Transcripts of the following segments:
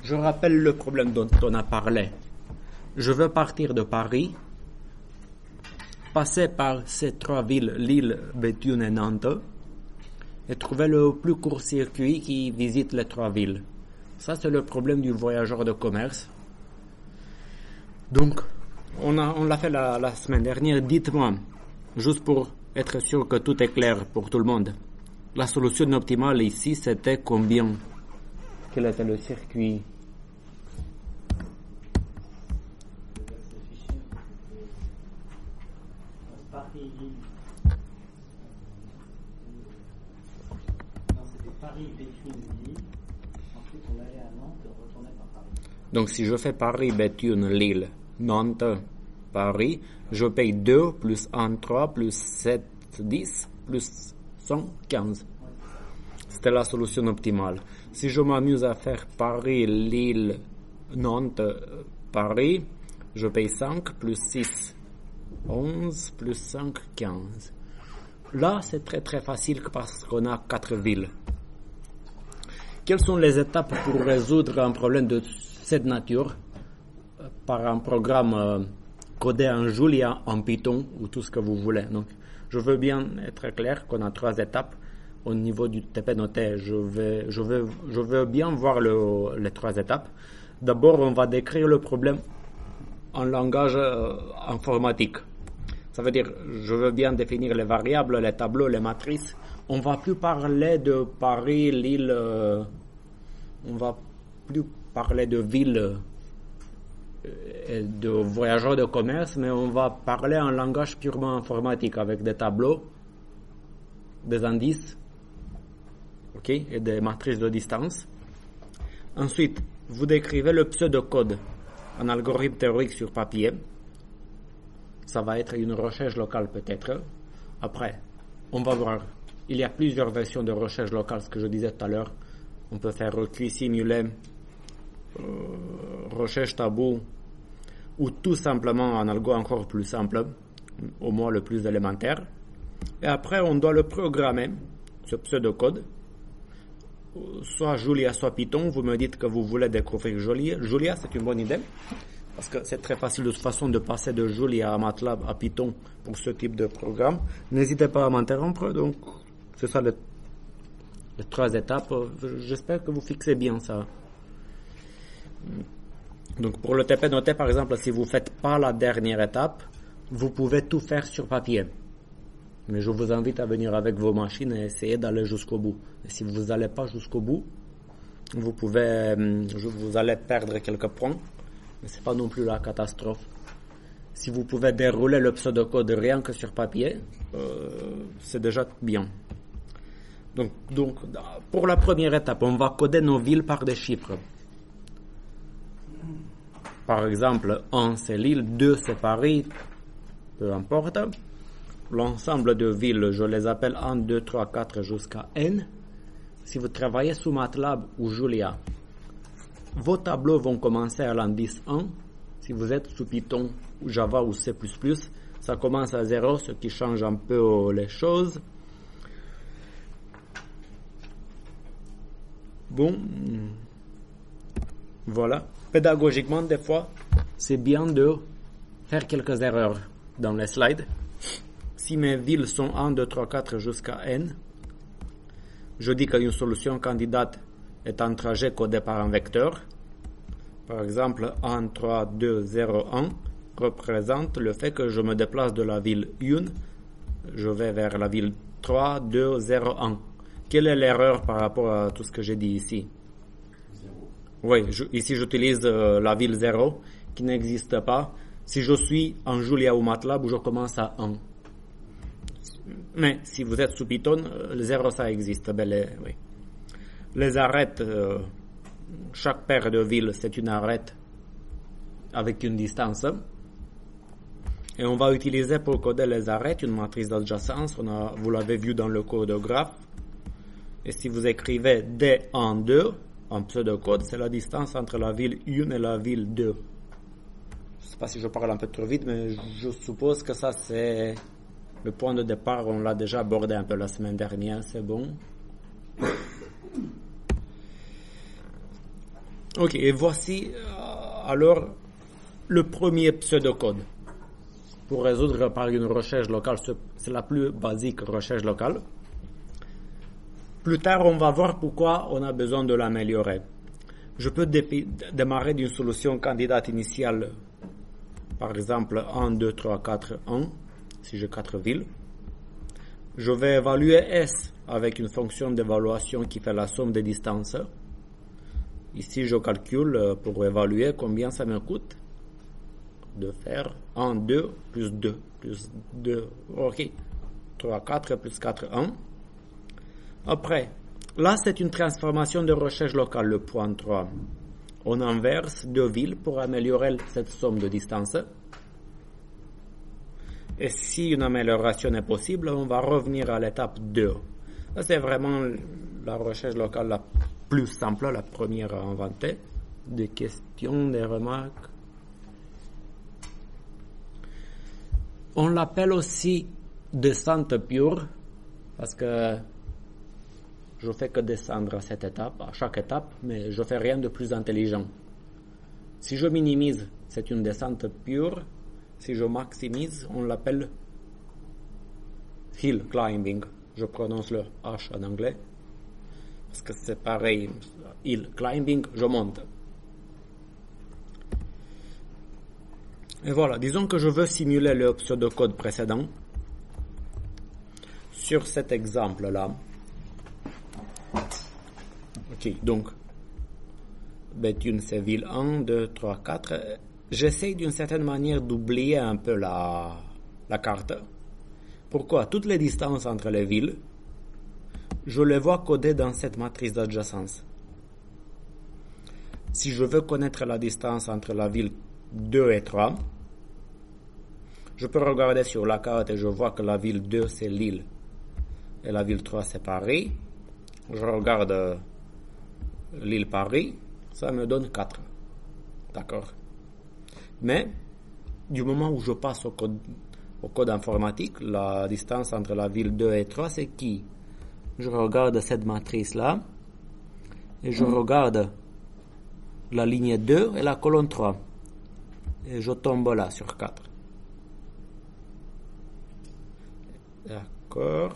Je rappelle le problème dont on a parlé. Je veux partir de Paris, passer par ces trois villes, Lille, Béthune et Nantes, et trouver le plus court circuit qui visite les trois villes. Ça, c'est le problème du voyageur de commerce. Donc, on l'a fait la semaine dernière. Dites-moi, juste pour être sûr que tout est clair pour tout le monde, la solution optimale ici, c'était combien? Quel était le circuit? Donc, si je fais Paris, Béthune, Lille, Nantes, Paris, je paye 2 plus 1, 3 plus 7, 10 plus 100, 15. C'était la solution optimale. Si je m'amuse à faire Paris, Lille, Nantes, Paris, je paye 5 plus 6, 11 plus 5, 15. Là, c'est très très facile parce qu'on a 4 villes. Quelles sont les étapes pour résoudre un problème de cette nature par un programme codé en Julia, en Python ou tout ce que vous voulez? Donc, je veux bien être clair qu'on a 3 étapes au niveau du TP noté. Je veux bien voir les 3 étapes. D'abord, on va décrire le problème en langage informatique. Ça veut dire, je veux bien définir les variables, les tableaux, les matrices. On va plus parler de Paris, Lille, on va plus parler de ville et de voyageurs de commerce, mais on va parler en langage purement informatique avec des tableaux, des indices, ok, et des matrices de distance. Ensuite, vous décrivez le pseudocode, un algorithme théorique sur papier. Ça va être une recherche locale peut-être. Après, on va voir. Il y a plusieurs versions de recherche locale, ce que je disais tout à l'heure. On peut faire recueil simulé, recherche tabou, ou tout simplement un algo encore plus simple, au moins le plus élémentaire. Et après, on doit le programmer, ce pseudocode. Soit Julia, soit Python. Vous me dites que vous voulez découvrir Julia. Julia, c'est une bonne idée. Parce que c'est très facile de toute façon de passer de Julia à MATLAB à Python pour ce type de programme. N'hésitez pas à m'interrompre. Donc, c'est ça les 3 étapes. J'espère que vous fixez bien ça. Donc, pour le TP noté, par exemple, si vous ne faites pas la dernière étape, vous pouvez tout faire sur papier. Mais je vous invite à venir avec vos machines et essayer d'aller jusqu'au bout. Et si vous n'allez pas jusqu'au bout, vous allez perdre quelques points. Mais ce n'est pas non plus la catastrophe. Si vous pouvez dérouler le pseudocode rien que sur papier, c'est déjà bien. Donc, pour la première étape, on va coder nos villes par des chiffres. Par exemple, 1 c'est Lille, 2 c'est Paris, peu importe. L'ensemble de villes, je les appelle 1, 2, 3, 4 jusqu'à N. Si vous travaillez sous MATLAB ou Julia, vos tableaux vont commencer à l'indice 1. Si vous êtes sous Python, Java ou C++, ça commence à 0, ce qui change un peu les choses. Bon, voilà. Pédagogiquement, des fois, c'est bien de faire quelques erreurs dans les slides. Si mes villes sont 1, 2, 3, 4 jusqu'à N, je dis qu'une solution candidate est un trajet codé par un vecteur. Par exemple, 1, 3, 2, 0, 1 représente le fait que je me déplace de la ville 1, je vais vers la ville 3, 2, 0, 1. Quelle est l'erreur par rapport à tout ce que j'ai dit ici? 0. Oui, ici j'utilise la ville 0 qui n'existe pas. Si je suis en Julia ou MATLAB, je commence à 1. Mais si vous êtes sous Python, le 0 ça existe. Oui. Les arêtes, chaque paire de villes c'est une arête avec une distance. Et on va utiliser pour coder les arêtes une matrice d'adjacence. Vous l'avez vu dans le code graph. Et si vous écrivez D12 en pseudocode, c'est la distance entre la ville 1 et la ville 2. Je ne sais pas si je parle un peu trop vite, mais je suppose que ça c'est le point de départ. On l'a déjà abordé un peu la semaine dernière, c'est bon. Ok, et voici alors le premier pseudocode. Pour résoudre par une recherche locale, c'est la plus basique recherche locale. Plus tard, on va voir pourquoi on a besoin de l'améliorer. Je peux démarrer d'une solution candidate initiale, par exemple 1, 2, 3, 4, 1, si j'ai 4 villes. Je vais évaluer S avec une fonction d'évaluation qui fait la somme des distances. Ici, je calcule pour évaluer combien ça me coûte de faire 1, 2, plus 2, plus 2, ok, 3, 4, plus 4, 1. Après, là, c'est une transformation de recherche locale, le point 3. On inverse deux villes pour améliorer cette somme de distance. Et si une amélioration est possible, on va revenir à l'étape 2. Ça, c'est vraiment la recherche locale la plus simple, la première à inventer. Des questions, des remarques. On l'appelle aussi descente pure, parce que je fais que descendre à cette étape, à chaque étape, mais je fais rien de plus intelligent. Si je minimise, c'est une descente pure. Si je maximise, on l'appelle hill climbing. Je prononce le H en anglais, parce que c'est pareil. Hill climbing, je monte. Et voilà, disons que je veux simuler le pseudocode précédent sur cet exemple-là. Ok, donc, Béthune, c'est ville 1, 2, 3, 4. J'essaie d'une certaine manière d'oublier un peu la carte. Pourquoi? Toutes les distances entre les villes, je les vois codées dans cette matrice d'adjacence. Si je veux connaître la distance entre la ville 2 et 3, je peux regarder sur la carte et je vois que la ville 2 c'est Lille et la ville 3 c'est Paris. Je regarde Lille-Paris, ça me donne 4. D'accord. Mais, du moment où je passe au code informatique, la distance entre la ville 2 et 3, c'est qui? Je regarde cette matrice-là, et je regarde la ligne 2 et la colonne 3. Et je tombe là, sur 4. D'accord.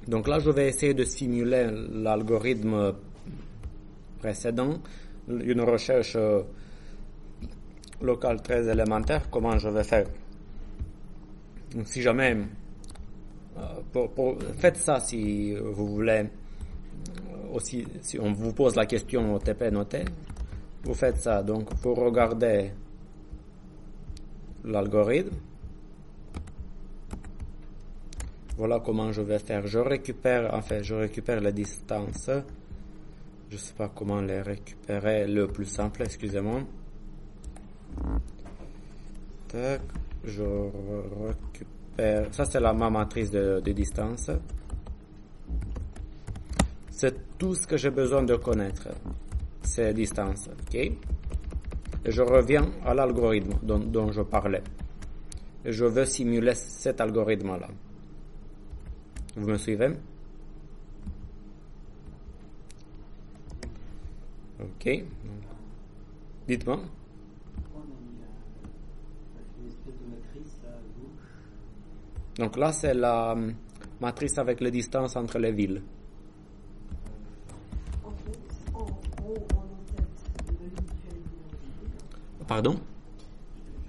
Donc là, je vais essayer de simuler l'algorithme précédent, une recherche locale très élémentaire. Comment je vais faire? Donc, si jamais, faites ça si vous voulez, aussi, si on vous pose la question au TP noté, vous faites ça. Donc, vous regardez l'algorithme. Voilà comment je vais faire. Je récupère les distances. Je ne sais pas comment les récupérer le plus simple, excusez-moi. Tac, je récupère. Ça, c'est ma matrice de distance. C'est tout ce que j'ai besoin de connaître, ces distances. Ok? Et je reviens à l'algorithme dont je parlais. Et je veux simuler cet algorithme-là. Vous me suivez? Ok. Dites-moi. Donc là, c'est la matrice avec les distances entre les villes. Pardon?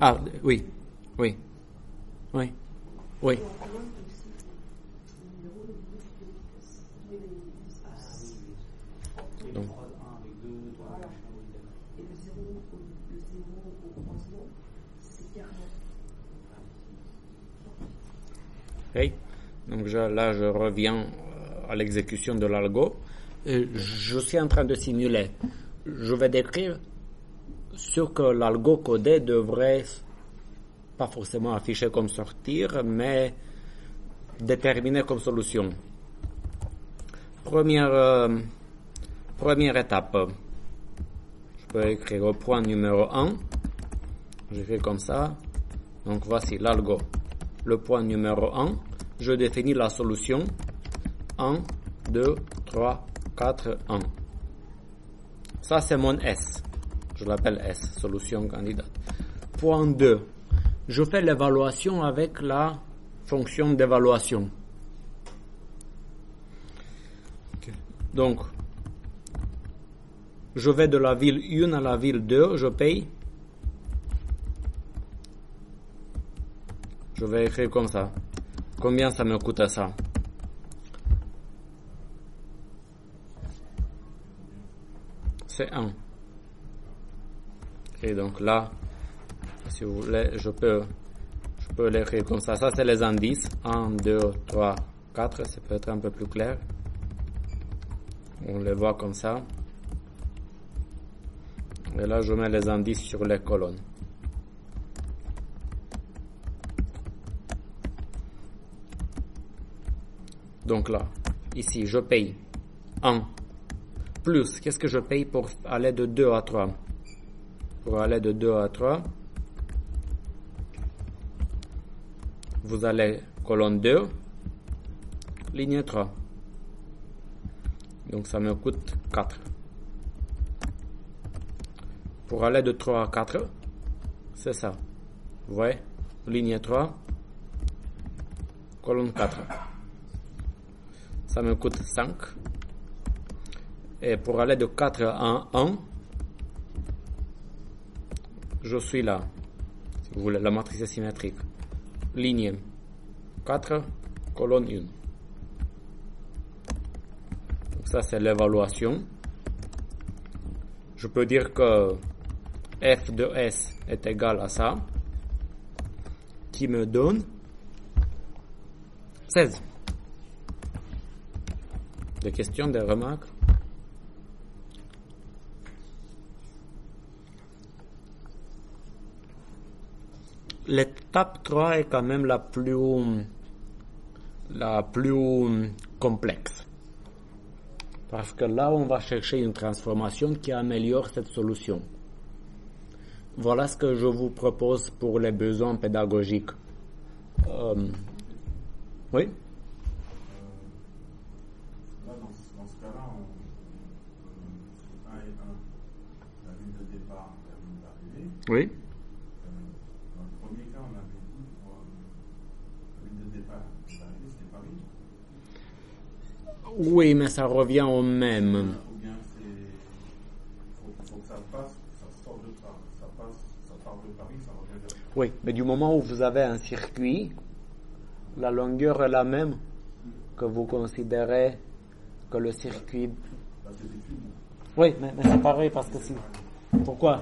Ah, oui. Oui. Oui. Oui. Donc. Okay. Donc là, je reviens à l'exécution de l'algo. Je suis en train de simuler. Je vais décrire ce que l'algo codé devrait pas forcément afficher comme sortir, mais déterminer comme solution. Première étape. Je peux écrire au point numéro 1. J'écris comme ça. Donc voici l'algo. Le point numéro 1. Je définis la solution 1, 2, 3, 4, 1. Ça, c'est mon S. Je l'appelle S, solution candidate. Point 2. Je fais l'évaluation avec la fonction d'évaluation. Okay. Donc, je vais de la ville 1 à la ville 2, je paye. Je vais écrire comme ça. Combien ça me coûte ça? C'est 1. Et donc là, si vous voulez, je peux l'écrire comme ça. Ça, c'est les indices. 1, 2, 3, 4. Ça peut être un peu plus clair. On les voit comme ça. Et là, je mets les indices sur les colonnes. Donc là, ici, je paye 1 plus. Qu'est-ce que je paye pour aller de 2 à 3? Pour aller de 2 à 3, vous allez colonne 2, ligne 3. Donc ça me coûte 4. Pour aller de 3 à 4, c'est ça. Vous voyez? Ligne 3, colonne 4. Ça me coûte 5. Et pour aller de 4 à 1, je suis là. Si vous voulez, la matrice est symétrique. Ligne 4, colonne 1. Donc ça, c'est l'évaluation. Je peux dire que f de s est égal à ça, qui me donne 16. Des questions, des remarques? L'étape 3 est quand même la plus complexe. Parce que là, on va chercher une transformation qui améliore cette solution. Voilà ce que je vous propose pour les besoins pédagogiques. Oui? Là, dans ce cas-là, 1 et 1, la ligne de départ et la ligne d'arrivée. Oui. Dans le premier cas, on avait dit pour la ligne de départ et d'arrivée, c'était Paris. Oui, mais ça revient au même. Ou bien il faut que ça passe, ça sort de Paris, ça part de Paris, ça revient vers Paris. Oui, mais du moment où vous avez un circuit, la longueur est la même que vous considérez que le circuit... Là, c'est des tubes. Oui, mais c'est pareil parce que si... Pourquoi?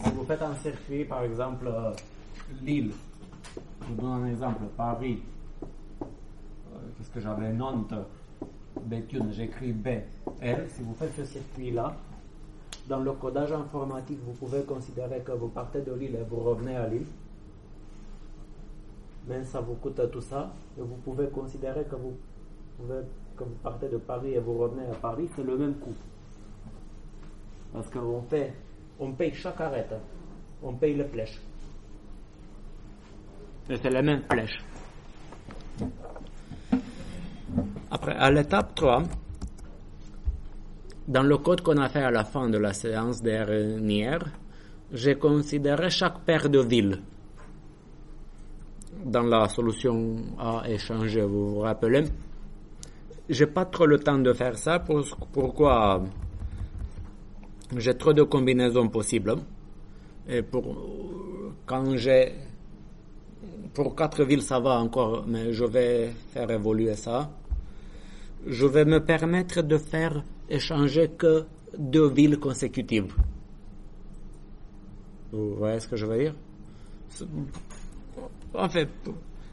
Si vous faites un circuit, par exemple, Lille, je vous donne un exemple, Paris, qu'est-ce que j'avais? Nantes, Béthune, j'écris B, L. Si vous faites ce circuit-là, dans le codage informatique, vous pouvez considérer que vous partez de Lille et vous revenez à Lille. Mais ça vous coûte tout ça. Et vous pouvez considérer que vous partez de Paris et vous revenez à Paris, c'est le même coût. Parce qu'on paye chaque arête. On paye les flèches. Et c'est les mêmes flèches. Après, à l'étape 3, dans le code qu'on a fait à la fin de la séance dernière, j'ai considéré chaque paire de villes. Dans la solution à échanger, vous vous rappelez? J'ai pas trop le temps de faire ça. Pourquoi? J'ai trop de combinaisons possibles. Et pour 4 villes, ça va encore, mais je vais faire évoluer ça. Je vais me permettre de faire échanger que 2 villes consécutives. Vous voyez ce que je veux dire? En fait,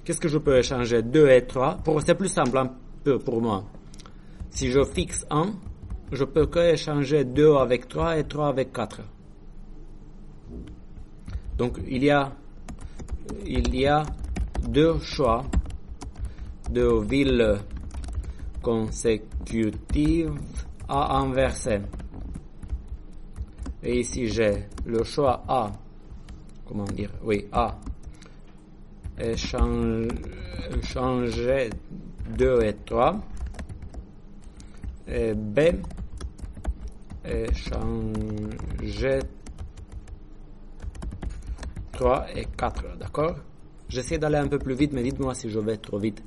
qu'est-ce que je peux échanger? 2 et 3. C'est plus simple un peu pour moi. Si je fixe 1, je peux que échanger 2 avec 3 et 3 avec 4. Donc, il y a 2 choix de villes consécutives à inverser. Et ici, j'ai le choix A. Comment dire? Oui, A. Échanger 2 et 3. Et B. échanger 3 et 4, d'accord? J'essaie d'aller un peu plus vite, mais dites-moi si je vais trop vite.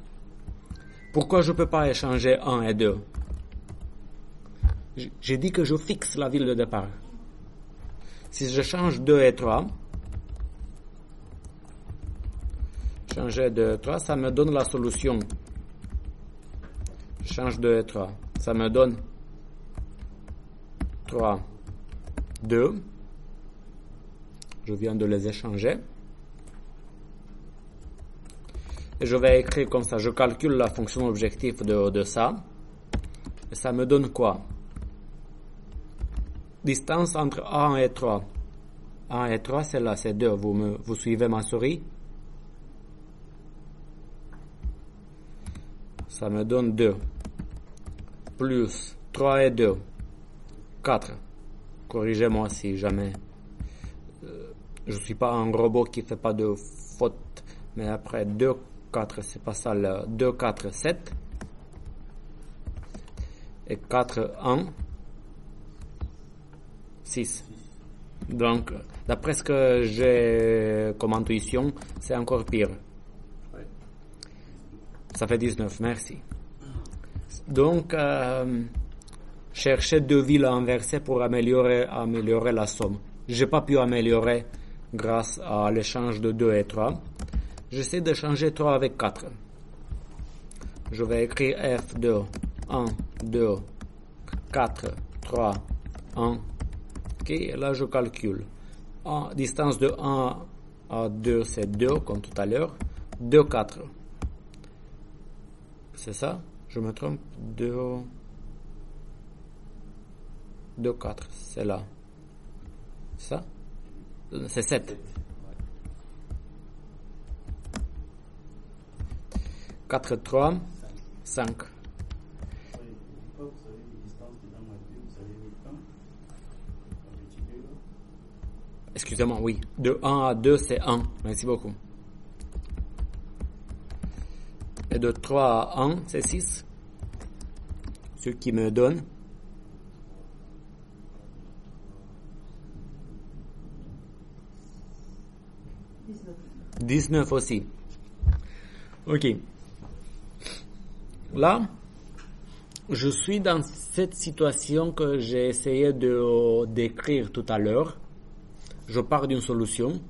Pourquoi je ne peux pas échanger 1 et 2? J'ai dit que je fixe la ville de départ. Si je change 2 et 3, changer 2 et 3, ça me donne la solution. Je change 2 et 3. Ça me donne 3, 2. Je viens de les échanger. Et je vais écrire comme ça. Je calcule la fonction objectif de ça. Et ça me donne quoi? Distance entre 1 et 3. 1 et 3, c'est là, c'est 2. Vous suivez ma souris? Ça me donne 2. Plus 3 et 2. 4. Corrigez-moi si jamais. Je ne suis pas un robot qui ne fait pas de faute. Mais après 2, 4, c'est pas ça. 2, 4, 7. Et 4, 1. 6. Donc, d'après ce que j'ai comme intuition, c'est encore pire. Ça fait 19, merci. Donc, chercher 2 villes inversées pour améliorer la somme. Je n'ai pas pu améliorer grâce à l'échange de 2 et 3. J'essaie de changer 3 avec 4. Je vais écrire F2, 1, 2, 4, 3, 1. Ok, et là je calcule. Distance de 1 à 2, c'est 2, comme tout à l'heure. 2, 4. C'est ça? Je me trompe? 2, 4, c'est là. C'est ça? C'est 7. 4, 3, 5. Excusez-moi, oui. De 1 à 2, c'est 1. Merci beaucoup. Et de 3 à 1, c'est 6. Ce qui me donne 19 aussi. Ok. Là, je suis dans cette situation que j'ai essayé de décrire tout à l'heure. Je pars d'une solution.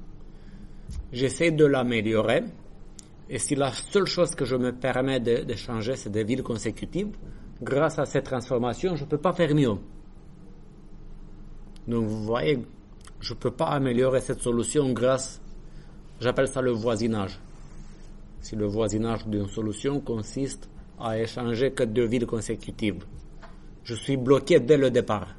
J'essaie de l'améliorer. Et si la seule chose que je me permets de changer, c'est des villes consécutives, grâce à cette transformation, je ne peux pas faire mieux. Donc, vous voyez, je ne peux pas améliorer cette solution grâce, j'appelle ça le voisinage. Si le voisinage d'une solution consiste à échanger que 2 villes consécutives, je suis bloqué dès le départ.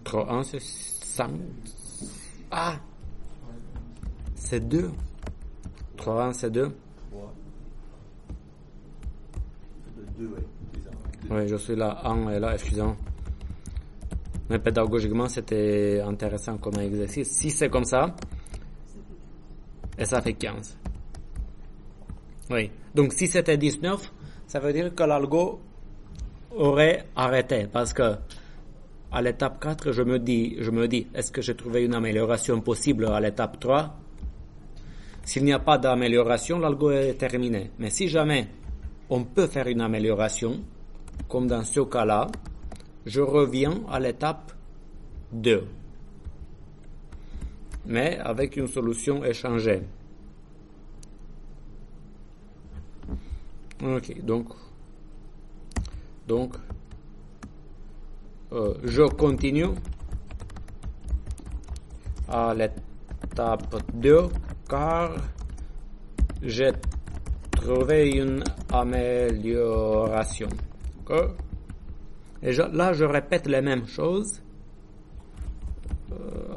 3, 1, c'est 5. Ah! C'est 2. 3, 1, c'est 2. Oui, je suis là, 1 et là, excusez-moi. Mais pédagogiquement, c'était intéressant comme exercice. Si c'est comme ça, et ça fait 15. Oui. Donc, si c'était 19, ça veut dire que l'algo aurait arrêté. Parce que, à l'étape 4, je me dis, est-ce que j'ai trouvé une amélioration possible à l'étape 3? S'il n'y a pas d'amélioration, l'algo est terminé. Mais si jamais on peut faire une amélioration, comme dans ce cas-là, je reviens à l'étape 2. Mais avec une solution échangée. Ok, donc je continue à l'étape 2 car j'ai trouvé une amélioration. D'accord? Et là, je répète les mêmes choses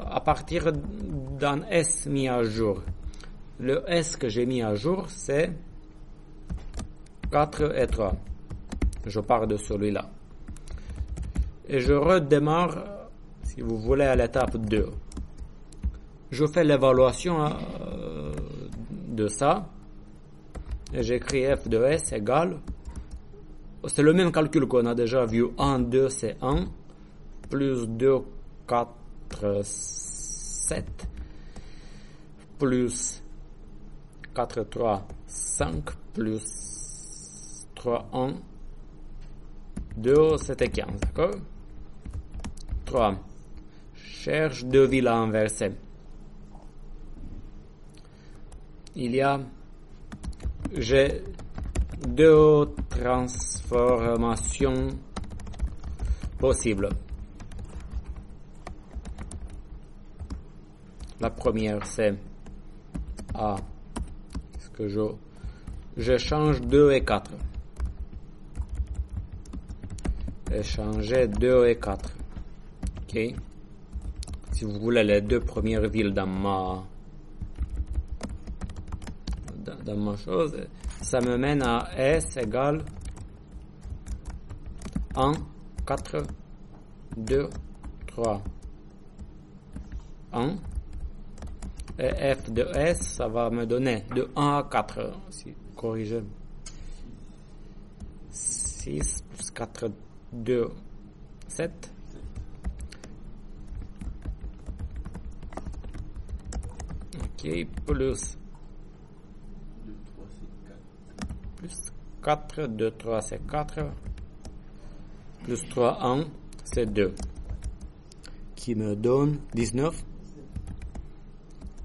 à partir d'un S mis à jour. Le S que j'ai mis à jour, c'est 4 et 3. Je pars de celui-là. Et je redémarre, si vous voulez, à l'étape 2. Je fais l'évaluation de ça. Et j'écris f de s égale, c'est le même calcul qu'on a déjà vu, 1, 2, c'est 1, plus 2, 4, 7, plus 4, 3, 5, plus 3, 1, 2, c'était 15, d'accord? 3. Cherche deux villes à inverser. J'ai deux transformations possibles. La première, c'est est-ce que je change 2 et 4. Échanger 2 et 4. Ok. Si vous voulez les deux premières villes dans ma chose, ça me mène à S égale 1, 4, 2, 3, 1. Et f de S, ça va me donner de 1 à 4. Si corrigez. 6 plus 4, 2, 7. Ok, plus 4, 2, 3, c'est 4. Plus 3, 1, c'est 2. Qui me donne 19.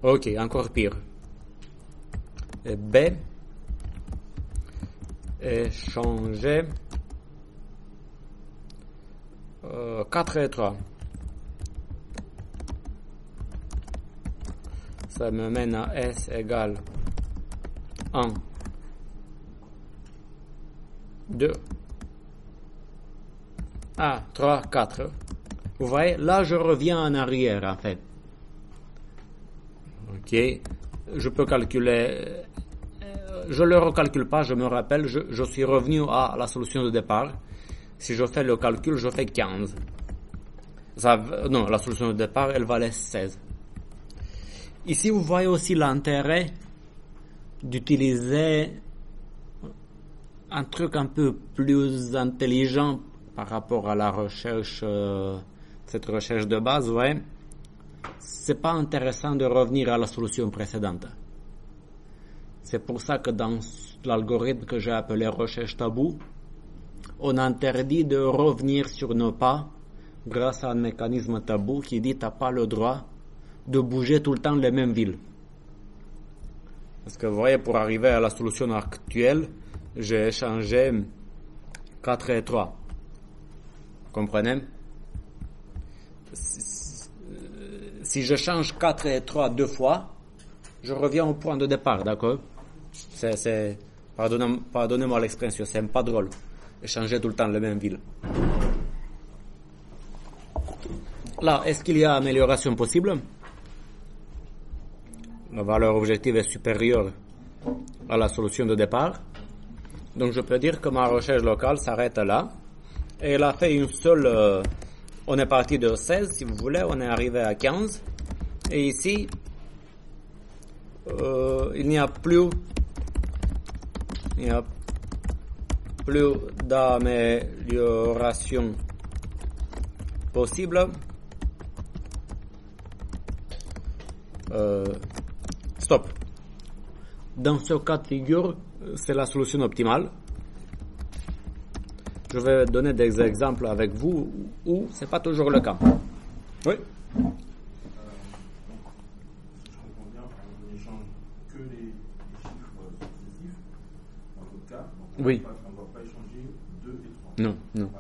Ok, encore pire. Et B, échanger 4 et 3. Ça me mène à S égale 1, 2, 3, 4. Vous voyez, là je reviens en arrière en fait. Ok, je peux calculer, je ne le recalcule pas, je me rappelle, je suis revenu à la solution de départ. Si je fais le calcul, je fais 15. Non, la solution de départ, elle valait 16. Ici, vous voyez aussi l'intérêt d'utiliser un truc un peu plus intelligent par rapport à la recherche, cette recherche de base, ouais. C'est pas intéressant de revenir à la solution précédente. C'est pour ça que dans l'algorithme que j'ai appelé recherche tabou, on interdit de revenir sur nos pas grâce à un mécanisme tabou qui dit t'as pas le droit de bouger tout le temps les mêmes villes. Parce que vous voyez, pour arriver à la solution actuelle, j'ai échangé 4 et 3. Vous comprenez? Si je change 4 et 3 deux fois, je reviens au point de départ, d'accord? Pardonnez-moi l'expression, c'est pas drôle. Échanger tout le temps les mêmes villes. Là, est-ce qu'il y a amélioration possible? La valeur objective est supérieure à la solution de départ. Donc je peux dire que ma recherche locale s'arrête là. Et elle a fait une seule... on est parti de 16, si vous voulez, on est arrivé à 15. Et ici, il n'y a plus d'amélioration possible. Stop. Dans ce cas de figure, c'est la solution optimale. Je vais donner des exemples avec vous où c'est pas toujours le cas. Oui. Je comprends bien, on n'échange que les chiffres successifs dans votre cas. Donc Oui. On ne va pas échanger 2 et 3. Non.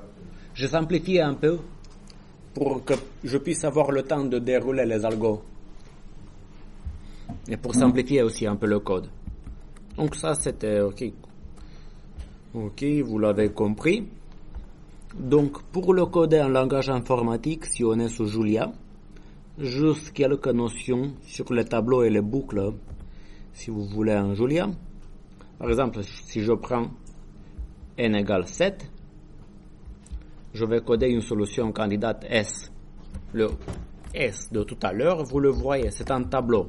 Je simplifie un peu pour que je puisse avoir le temps de dérouler les algos. Et pour simplifier aussi un peu le code. Donc ça, c'était OK. OK, vous l'avez compris. Donc, pour le coder en langage informatique, si on est sous Julia, juste quelques notions sur les tableaux et les boucles, si vous voulez en Julia. Par exemple, si je prends n égale 7, je vais coder une solution candidate S. Le S de tout à l'heure, vous le voyez, c'est un tableau.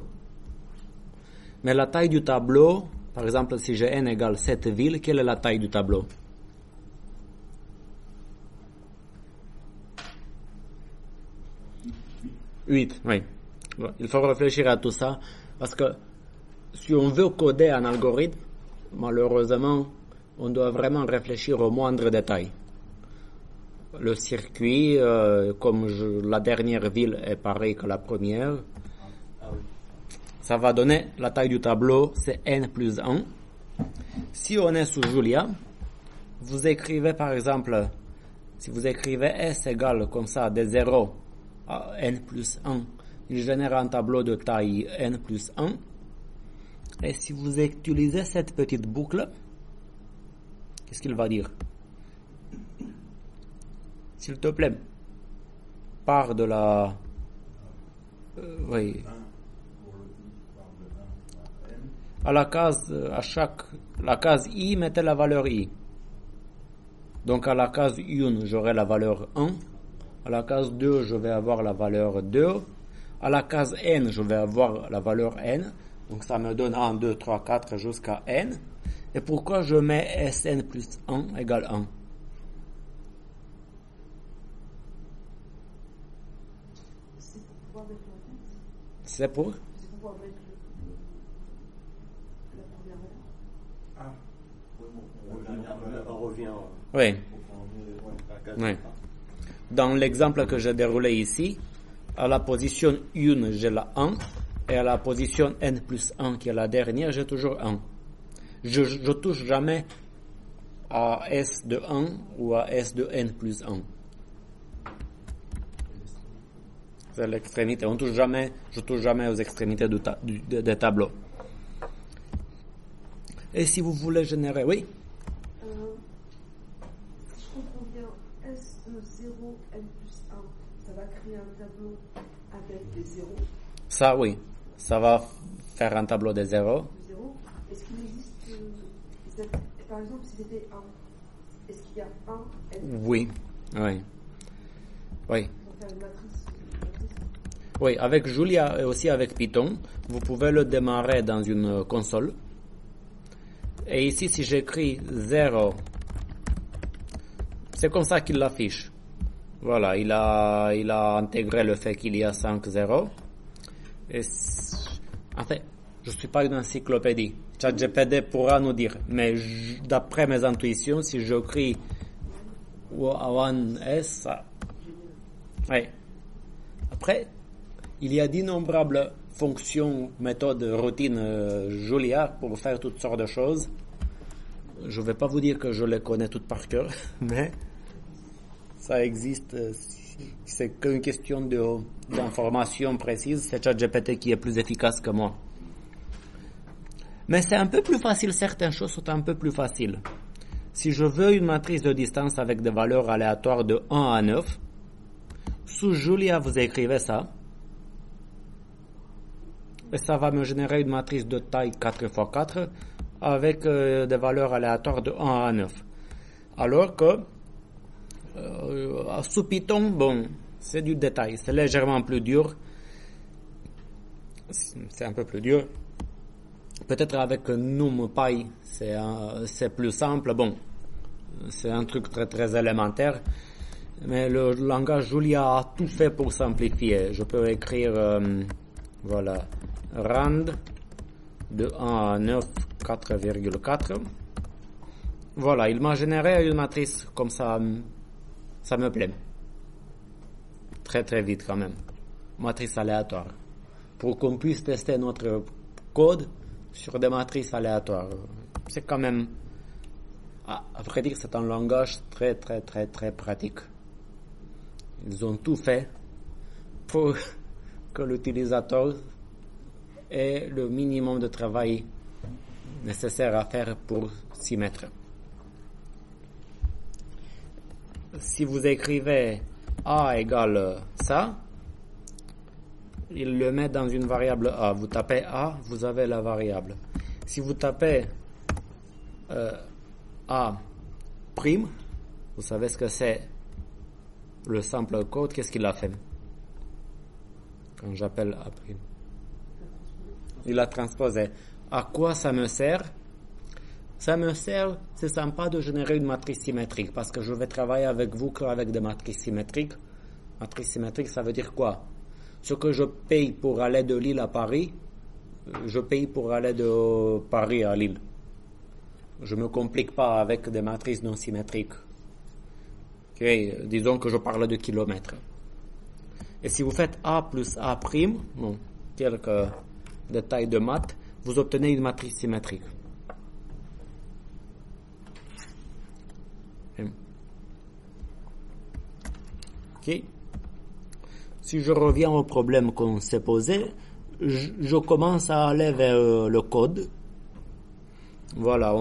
Mais la taille du tableau Par exemple, si j'ai n égale 7 villes, quelle est la taille du tableau? 8, oui. Bon, il faut réfléchir à tout ça, parce que si on veut coder un algorithme, malheureusement, on doit vraiment réfléchir au moindre détail. Le circuit, comme la dernière ville est pareille que la première, ça va donner la taille du tableau, c'est n plus 1. Si on est sous Julia, vous écrivez par exemple, si vous écrivez S égale comme ça, de 0 à n plus 1, il génère un tableau de taille n plus 1. Et si vous utilisez cette petite boucle, qu'est-ce qu'il va dire? S'il te plaît, part de la... oui. À la case, la case I, mettez la valeur I. Donc à la case 1, j'aurai la valeur 1. À la case 2, je vais avoir la valeur 2. À la case N, je vais avoir la valeur N. Donc ça me donne 1, 2, 3, 4 jusqu'à N. Et pourquoi je mets Sn plus 1 égale 1? C'est pour pouvoir mettre la première valeur. On revient. Oui. Oui. Dans l'exemple que j'ai déroulé ici, à la position 1, j'ai la 1, et à la position n plus 1, qui est la dernière, j'ai toujours 1. Je touche jamais à S de 1 ou à S de n plus 1. C'est l'extrémité. Je touche jamais aux extrémités des tableaux. Et si vous voulez générer, oui? Si je comprends bien, S de 0, n plus 1, ça va créer un tableau avec des zéros. Ça, oui. Ça va faire un tableau de 0. Est-ce qu'il existe, par exemple, si c'était 1, est-ce qu'il y a 1, n? Oui. Oui. Oui. Pour faire une matrice. Oui, avec Julia et aussi avec Python, vous pouvez le démarrer dans une console. Et ici, si j'écris 0, c'est comme ça qu'il l'affiche. Voilà, il a intégré le fait qu'il y a 5 0. Et en fait, je ne suis pas une encyclopédie. ChatGPT pourra nous dire, mais d'après mes intuitions, si j'écris 1S, oui. Après, il y a d'innombrables fonctions, méthodes, routines Julia pour faire toutes sortes de choses. Je ne vais pas vous dire que je les connais toutes par cœur, mais ça existe. C'est qu'une question d'information précise. C'est ChatGPT qui est plus efficace que moi. Mais c'est un peu plus facile, certaines choses sont un peu plus faciles. Si je veux une matrice de distance avec des valeurs aléatoires de 1 à 9, sous Julia, vous écrivez ça. Et ça va me générer une matrice de taille 4x4 avec des valeurs aléatoires de 1 à 9. Alors que sous Python, bon, c'est du détail, c'est légèrement plus dur. C'est un peu plus dur. Peut-être avec NumPy, c'est plus simple. Bon, c'est un truc très très élémentaire. Mais le langage Julia a tout fait pour simplifier. Je peux écrire, voilà, rand de 1 à 9, 4,4. Voilà, il m'a généré une matrice comme ça. Ça me plaît. Très très vite quand même. Matrice aléatoire. Pour qu'on puisse tester notre code sur des matrices aléatoires. C'est quand même, à vrai dire, c'est un langage très très très très pratique. Ils ont tout fait pour que l'utilisateur ait le minimum de travail nécessaire à faire pour s'y mettre. Si vous écrivez A égale ça, il le met dans une variable A. Vous tapez A, vous avez la variable. Si vous tapez A prime, vous savez ce que c'est le sample code, qu'est-ce qu'il a fait quand j'appelle A prime? Il a transposé. À quoi ça me sert? Ça me sert, c'est sympa de générer une matrice symétrique parce que je vais travailler avec vous qu'avec des matrices symétriques. Matrice symétrique, ça veut dire quoi? Ce que je paye pour aller de Lille à Paris, je paye pour aller de Paris à Lille. Je ne me complique pas avec des matrices non symétriques. Okay, disons que je parle de kilomètres. Et si vous faites A plus A', bon, quelques détails de maths, vous obtenez une matrice symétrique. Okay. Si je reviens au problème qu'on s'est posé, je commence à aller vers le code. Voilà,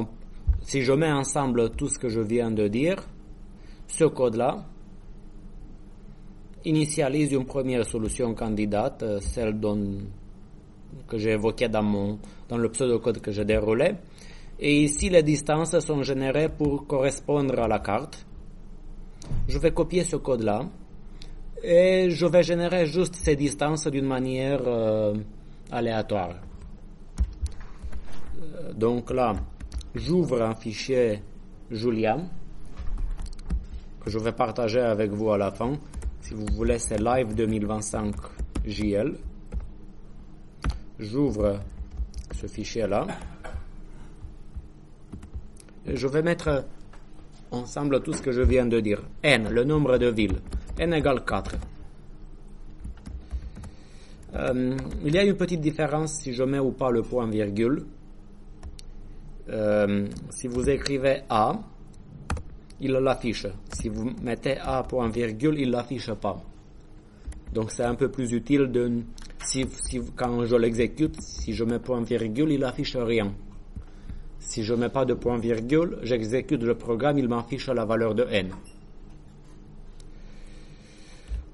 si je mets ensemble tout ce que je viens de dire, ce code-là initialise une première solution candidate, celle que j'ai évoquée dans le pseudocode que j'ai déroulé. Et ici, les distances sont générées pour correspondre à la carte. Je vais copier ce code-là et je vais générer juste ces distances d'une manière aléatoire. Donc là, j'ouvre un fichier Julia que je vais partager avec vous à la fin. Si vous voulez, c'est Live 2025 JL. J'ouvre ce fichier-là. Et je vais mettre ensemble tout ce que je viens de dire. N, le nombre de villes. N égale 4. Il y a une petite différence si je mets ou pas le point virgule. Si vous écrivez A, il l'affiche. Si vous mettez A point virgule, il l'affiche pas. Donc c'est un peu plus utile quand je l'exécute, si je mets point virgule, il affiche rien. Si je mets pas de point virgule, j'exécute le programme, il m'affiche la valeur de n.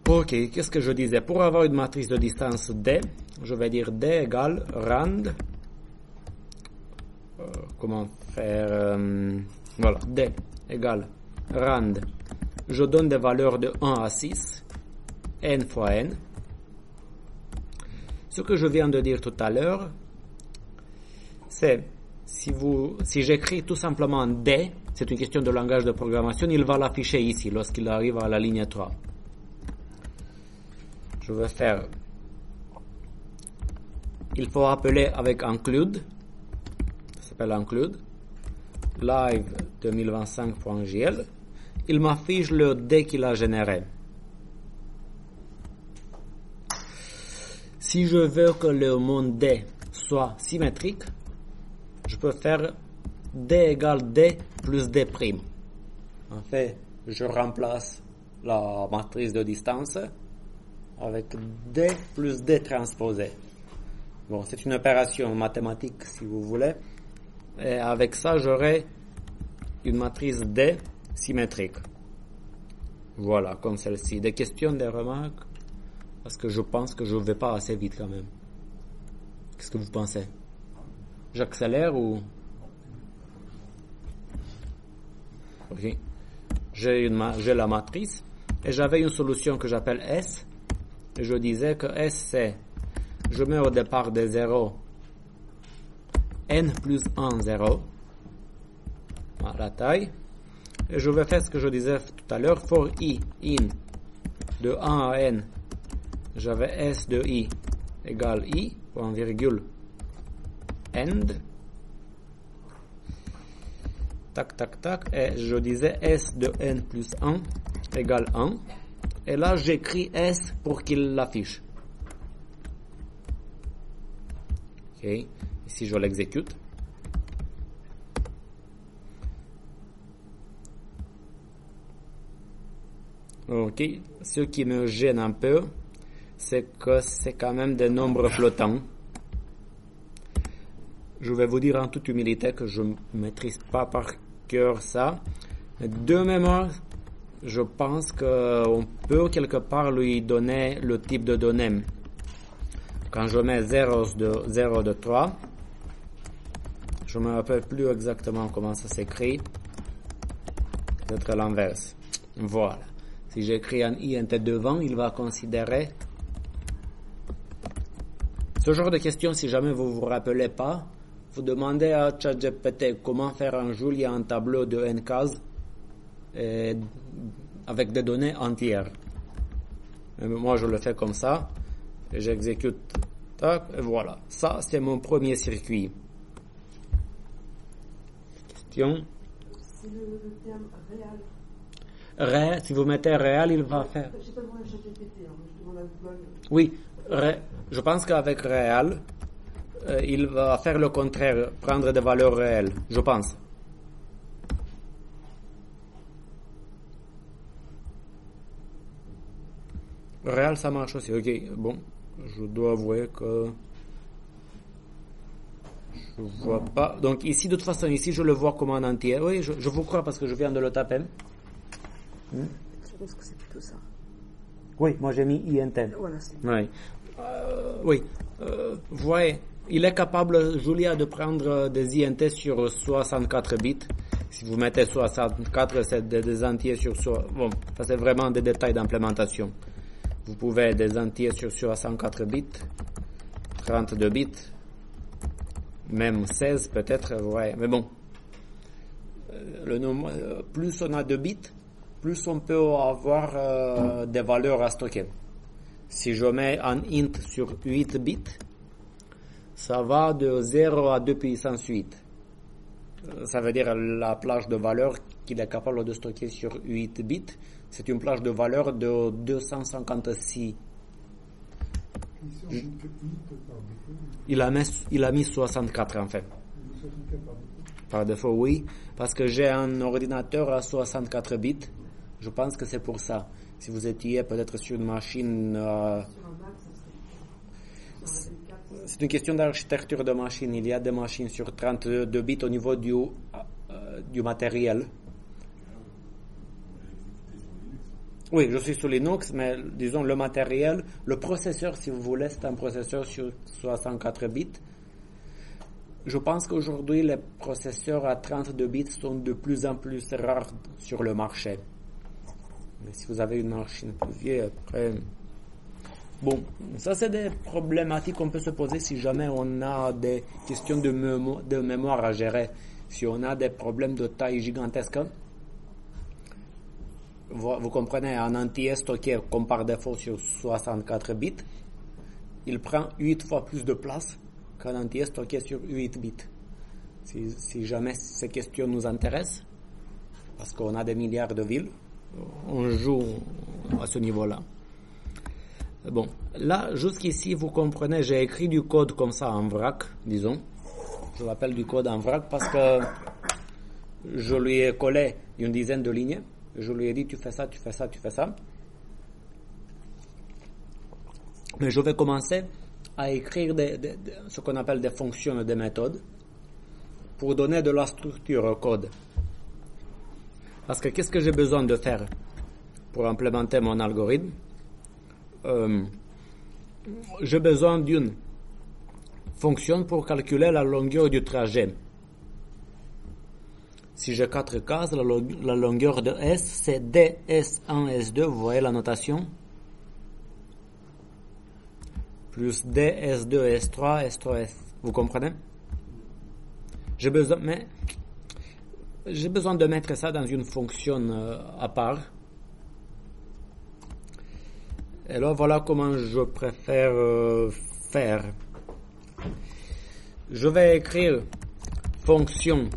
Ok, qu'est-ce que je disais? Pour avoir une matrice de distance D, je vais dire D égale rand. Comment faire? Voilà, D égale rand. Je donne des valeurs de 1 à 6, n fois n. Ce que je viens de dire tout à l'heure, c'est si j'écris tout simplement D, c'est une question de langage de programmation, il va l'afficher ici lorsqu'il arrive à la ligne 3. Je vais faire, il faut appeler avec include, ça s'appelle include, live 2025.jl, il m'affiche le D qu'il a généré. Si je veux que le monde D soit symétrique, je peux faire D égale D plus D'. En fait, je remplace la matrice de distance avec D plus D transposé. Bon, c'est une opération mathématique si vous voulez. Et avec ça, j'aurai une matrice D symétrique. Voilà, comme celle-ci. Des questions, des remarques? Parce que je pense que je ne vais pas assez vite quand même. Qu'est-ce que vous pensez? J'accélère ou... Ok. J'ai la matrice et j'avais une solution que j'appelle S. Et je disais que S c'est, je mets au départ des 0, n plus 1, 0, à la taille. Et je vais faire ce que je disais tout à l'heure, for i, in, de 1 à n, j'avais S de i égale i, point virgule, end, tac, tac, tac, et je disais S de n plus 1 égale 1, et là j'écris S pour qu'il l'affiche. Ok, ici je l'exécute. Ok, ce qui me gêne un peu, c'est que c'est quand même des nombres flottants. Je vais vous dire en toute humilité que je ne maîtrise pas par cœur ça. Mais de mémoire, je pense qu'on peut quelque part lui donner le type de données. Quand je mets 0 de 3, je ne me rappelle plus exactement comment ça s'écrit. Peut-être l'inverse. Voilà. Si j'écris un int devant, il va considérer ce genre de questions. Si jamais vous vous rappelez pas, vous demandez à ChatGPT comment faire un Julia en tableau de n cases avec des données entières. Et moi, je le fais comme ça, et j'exécute, tac, et voilà. Ça, c'est mon premier circuit. Question. C'est le terme réel. Si vous mettez réel, il va faire. Je n'ai pas demandé à ChatGPT, hein, je demande à Google. Oui, je pense qu'avec réel, il va faire le contraire, prendre des valeurs réelles, je pense. Réel, ça marche aussi. Ok, bon, je dois avouer que je vois pas. Donc ici, de toute façon, ici, je le vois comme un entier. Oui, je vous crois parce que je viens de le taper. Je pense que c'est plutôt ça. Oui, moi j'ai mis INT. Voilà, c'est Oui. Oui. Vous voyez, il est capable, Julia, de prendre des INT sur 64 bits. Si vous mettez 64, c'est des entiers sur... Bon, ça c'est vraiment des détails d'implémentation. Vous pouvez des entiers sur 64 bits, 32 bits, même 16 peut-être, ouais. Mais bon, le nombre, plus on a de bits, plus on peut avoir des valeurs à stocker. Si je mets un int sur 8 bits, ça va de 0 à 2 puissance 8. Ça veut dire la plage de valeur qu'il est capable de stocker sur 8 bits. C'est une plage de valeur de 256. Il a mis 64 en fait. Par défaut, oui. Parce que j'ai un ordinateur à 64 bits. Je pense que c'est pour ça. Si vous étiez peut-être sur une machine... c'est une question d'architecture de machine. Il y a des machines sur 32 bits au niveau du matériel. Oui, je suis sur Linux, mais disons le matériel, le processeur, si vous voulez, c'est un processeur sur 64 bits. Je pense qu'aujourd'hui, les processeurs à 32 bits sont de plus en plus rares sur le marché. Mais si vous avez une machine plus vieille, après... Bon, ça c'est des problématiques qu'on peut se poser si jamais on a des questions de mémoire à gérer. Si on a des problèmes de taille gigantesque, vous comprenez, un entier stocké comme par défaut sur 64 bits, il prend 8 fois plus de place qu'un entier stocké sur 8 bits. Si jamais ces questions nous intéressent, parce qu'on a des milliards de villes, on joue à ce niveau-là. Bon, là, jusqu'ici, vous comprenez, j'ai écrit du code comme ça en vrac, disons. Je l'appelle du code en vrac parce que je lui ai collé une dizaine de lignes. Je lui ai dit, tu fais ça, tu fais ça, tu fais ça. Mais je vais commencer à écrire ce qu'on appelle des fonctions, des méthodes, pour donner de la structure au code. Parce que qu'est-ce que j'ai besoin de faire pour implémenter mon algorithme? J'ai besoin d'une fonction pour calculer la longueur du trajet. Si j'ai 4 cases, la longueur de S, c'est DS1, S2, vous voyez la notation? Plus DS2, S3, S3, S. Vous comprenez? J'ai besoin de mettre ça dans une fonction à part. Et là, voilà comment je préfère faire. Je vais écrire fonction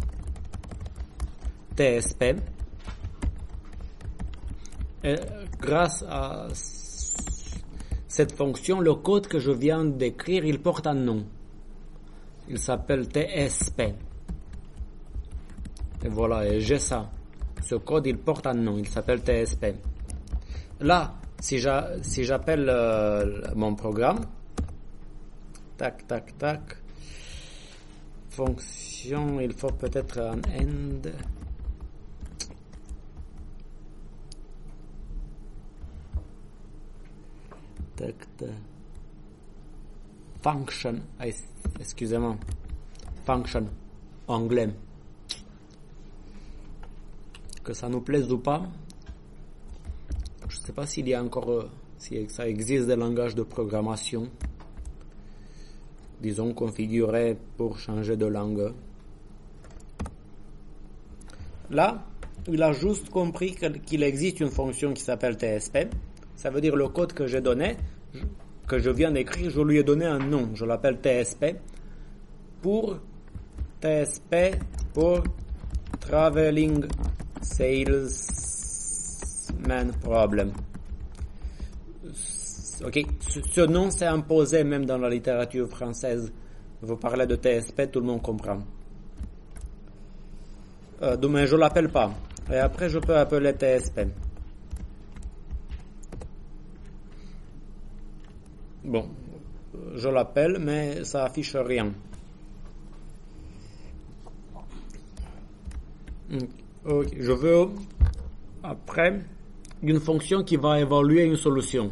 TSP. Et grâce à cette fonction, le code que je viens d'écrire, il porte un nom. Il s'appelle TSP. Et voilà, et j'ai ça. Ce code, il porte un nom. Il s'appelle TSP. Là, si j'appelle mon programme, tac, tac, tac, fonction, il faut peut-être un end. Tac, tac. Function, excusez-moi, function, anglais. Que ça nous plaise ou pas, je ne sais pas s'il y a encore, si ça existe des langages de programmation disons, configuré pour changer de langue. Là, il a juste compris qu'il existe une fonction qui s'appelle TSP. Ça veut dire le code que j'ai donné, que je viens d'écrire, je lui ai donné un nom. Je l'appelle TSP pour Traveling Salesman Problem. Ok, ce nom s'est imposé même dans la littérature française. Vous parlez de TSP, tout le monde comprend. Mais je l'appelle pas. Et après, je peux appeler TSP. Bon, je l'appelle, mais ça affiche rien. Okay. Je veux après une fonction qui va évaluer une solution.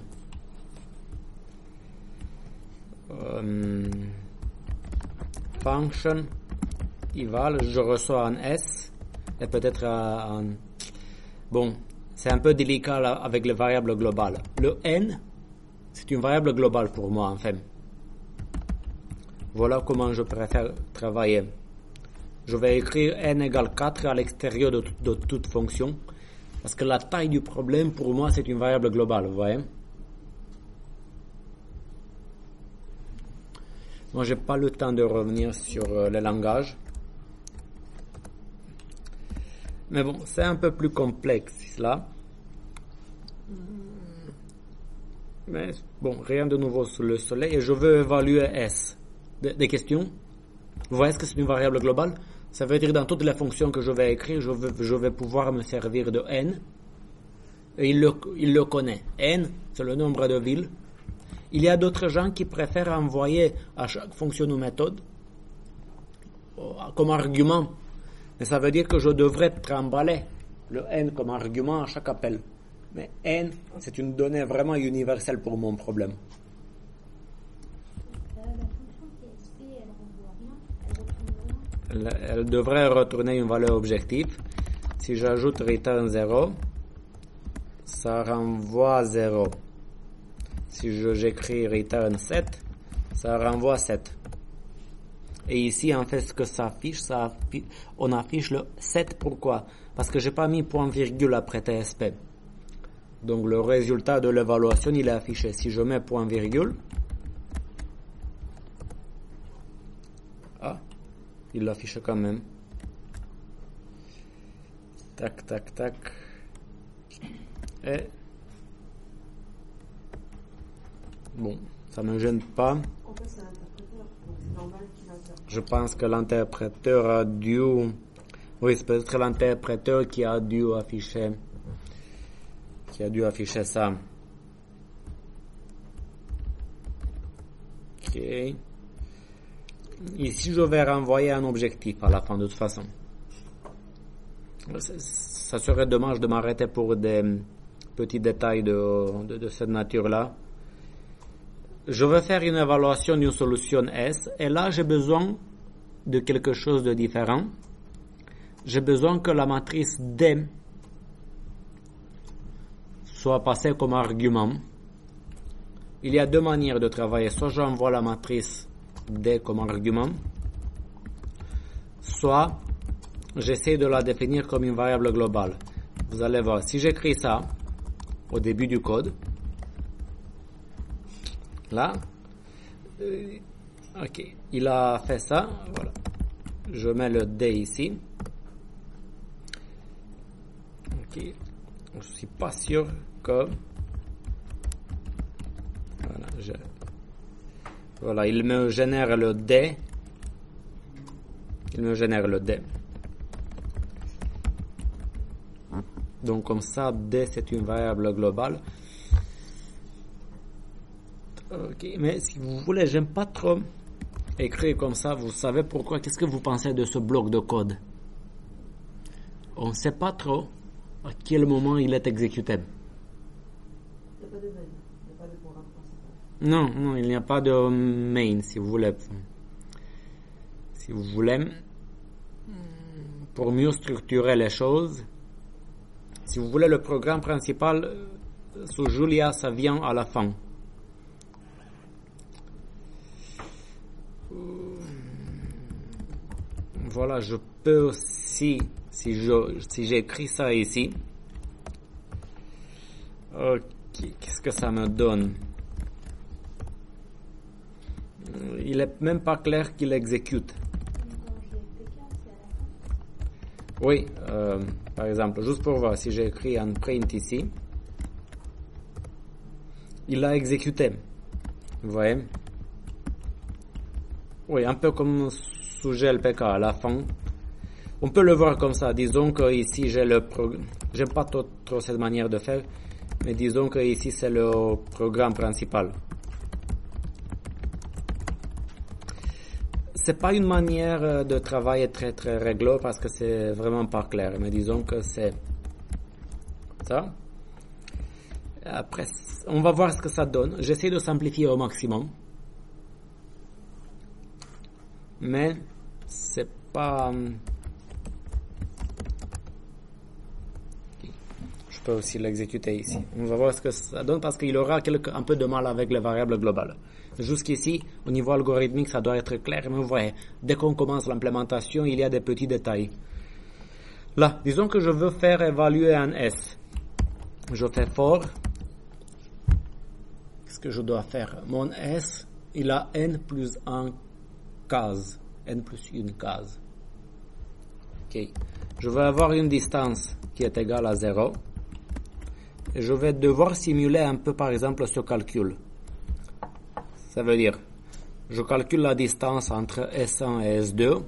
Function eval, je reçois un S et peut-être un... Bon, c'est un peu délicat là, avec les variables globales. Le n, c'est une variable globale pour moi en fait. Voilà comment je préfère travailler. Je vais écrire n égale 4 à l'extérieur de toute fonction, parce que la taille du problème pour moi c'est une variable globale, vous voyez. Moi j'ai pas le temps de revenir sur le langage. Mais bon, c'est un peu plus complexe là. Mais bon, rien de nouveau sous le soleil. Et je veux évaluer S. Des questions? Vous voyez ce que c'est une variable globale? Ça veut dire dans toutes les fonctions que je vais écrire, je vais pouvoir me servir de n. Et il le connaît. N, c'est le nombre de villes. Il y a d'autres gens qui préfèrent envoyer à chaque fonction ou méthode comme argument. Mais ça veut dire que je devrais trimballer le n comme argument à chaque appel. Mais n, c'est une donnée vraiment universelle pour mon problème. Elle devrait retourner une valeur objective. Si j'ajoute return 0, ça renvoie 0. Si j'écris return 7, ça renvoie 7. Et ici, en fait, ce que ça affiche, on affiche le 7. Pourquoi? Parce que j'ai pas mis point virgule après TSP. Donc le résultat de l'évaluation, il est affiché. Si je mets point virgule, il l'affiche quand même. Tac, tac, tac. Et bon, ça ne me gêne pas. En fait, c'est l'interpréteur, donc c'est normal qu'il interprète. Je pense que l'interpréteur a dû... Oui, c'est peut-être l'interpréteur qui a dû afficher ça. Ok. Ici, je vais renvoyer un objectif à la fin de toute façon. Ça serait dommage de m'arrêter pour des petits détails de cette nature-là. Je vais faire une évaluation d'une solution S, et là, j'ai besoin de quelque chose de différent. J'ai besoin que la matrice D soit passée comme argument. Il y a deux manières de travailler. Soit j'envoie la matrice D comme argument, soit j'essaie de la définir comme une variable globale. Vous allez voir, si j'écris ça au début du code, là, ok, il a fait ça, voilà. Je mets le D ici. Ok, je suis pas sûr que... Voilà, il me génère le D. Donc comme ça, D c'est une variable globale. Ok, mais si vous voulez, j'aime pas trop écrire comme ça. Vous savez pourquoi? Qu'est-ce que vous pensez de ce bloc de code? On ne sait pas trop à quel moment il est exécuté. Il n'y a pas de main, il n'y a pas de programme principal. Non, il n'y a pas de main, si vous voulez. Si vous voulez, pour mieux structurer les choses, si vous voulez, le programme principal sous Julia, ça vient à la fin. Voilà, je peux aussi, si j'écris ça ici, ok, qu'est-ce que ça me donne? Il est même pas clair qu'il exécute. Oui, par exemple, juste pour voir, si j'écris un print ici, il l'a exécuté. Vous voyez? Oui, un peu comme sous GLPK à la fin. On peut le voir comme ça. Disons que ici j'ai le programme. J'aime pas trop cette manière de faire, mais disons que ici c'est le programme principal. C'est pas une manière de travailler très très réglo parce que c'est vraiment pas clair. Mais disons que c'est ça. Après, on va voir ce que ça donne. J'essaie de simplifier au maximum. Mais c'est pas... Je peux aussi l'exécuter ici. On va voir ce que ça donne parce qu'il aura un peu de mal avec les variables globales. Jusqu'ici, au niveau algorithmique, ça doit être clair. Mais vous voyez, dès qu'on commence l'implémentation, il y a des petits détails. Là, disons que je veux faire évaluer un S. Je fais for. Qu'est-ce que je dois faire? Mon S, il a n plus 1 case, n plus une case. Ok. Je vais avoir une distance qui est égale à 0. Et je vais devoir simuler un peu, par exemple, ce calcul. Ça veut dire, je calcule la distance entre S1 et S2,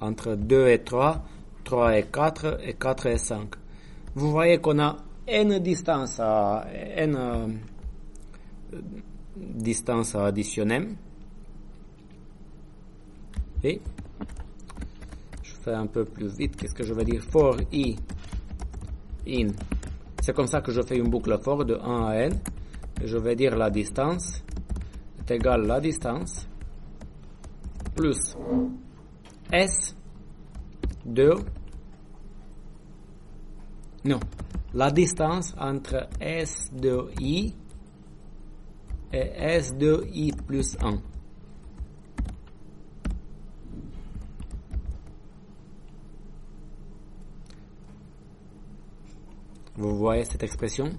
entre 2 et 3, 3 et 4, et 4 et 5. Vous voyez qu'on a n distance à additionner. Et je fais un peu plus vite. Qu'est-ce que je vais dire? For i in. C'est comme ça que je fais une boucle for de 1 à n. Et je vais dire la distance est égale la distance plus s de... Non. La distance entre s de i et s de i plus 1. Vous voyez cette expression?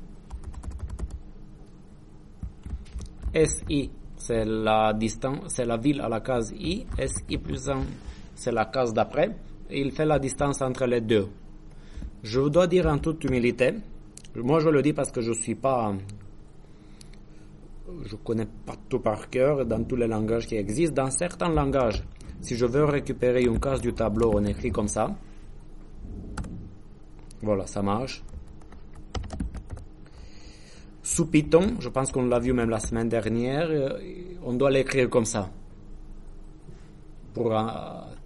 SI, c'est la distance, c'est la ville à la case I. SI plus 1, c'est la case d'après. Et il fait la distance entre les deux. Je vous dois dire en toute humilité, moi je le dis parce que je connais pas tout par cœur dans tous les langages qui existent. Dans certains langages, si je veux récupérer une case du tableau, on écrit comme ça. Voilà, ça marche. Sous Python, je pense qu'on l'a vu même la semaine dernière, on doit l'écrire comme ça pour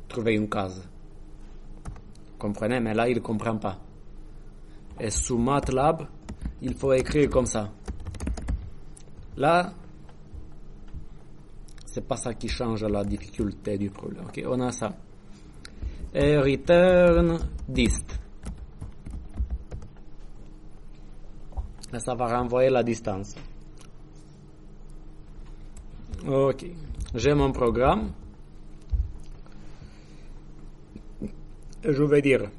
trouver une case. Comprenez? Mais là, il ne comprend pas. Et sous MATLAB, il faut écrire comme ça. Là, c'est pas ça qui change la difficulté du problème. Ok, on a ça. Et return dist. Et ça va renvoyer la distance. Ok, j'ai mon programme. Je vais dire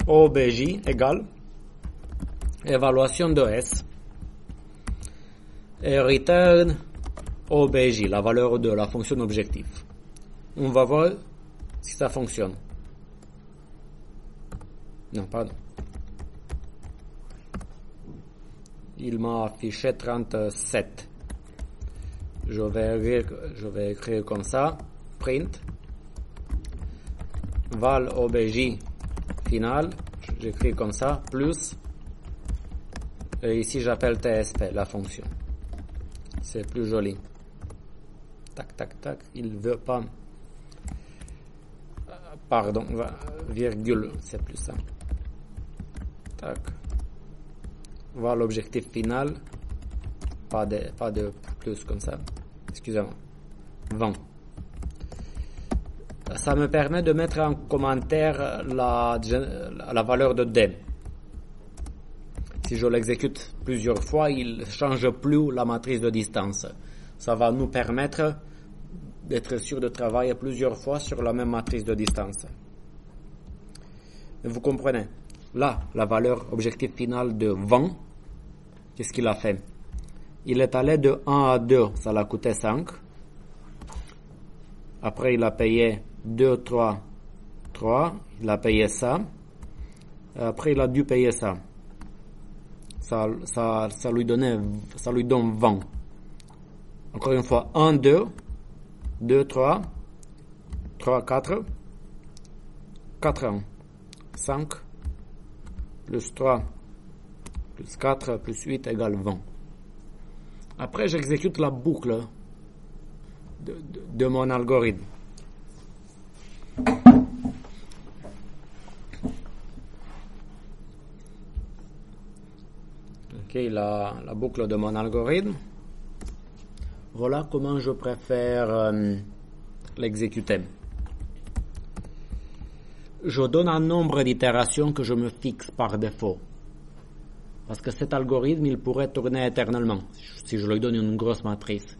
OBJ égale évaluation de S et return OBJ, la valeur de la fonction objectif. On va voir si ça fonctionne. Non, pardon. Il m'a affiché 37. Je vais écrire comme ça. Print. Val OBJ final. J'écris comme ça. Plus. Et ici, j'appelle TSP, la fonction. C'est plus joli. Tac, tac, tac. Il veut pas. Pardon. Virgule. C'est plus simple. Tac. Voilà l'objectif final. Pas de plus comme ça. Excusez-moi. 20. Ça me permet de mettre en commentaire la valeur de D. Si je l'exécute plusieurs fois, il ne change plus la matrice de distance. Ça va nous permettre d'être sûr de travailler plusieurs fois sur la même matrice de distance. Vous comprenez? Là, la valeur objectif finale de 20, qu'est-ce qu'il a fait? Il est allé de 1 à 2, ça l'a coûté 5. Après, il a payé 2, 3, il a payé ça. Après, il a dû payer ça. Ça lui donne 20. Encore une fois, 1, 2, 2, 3, 3, 4, 4, 1, 5, plus 3, plus 4, plus 8 égale 20. Après, j'exécute la boucle de mon algorithme. Ok, la boucle de mon algorithme. Voilà comment je préfère l'exécuter. Je donne un nombre d'itérations que je me fixe par défaut. Parce que cet algorithme, il pourrait tourner éternellement si je lui donne une grosse matrice.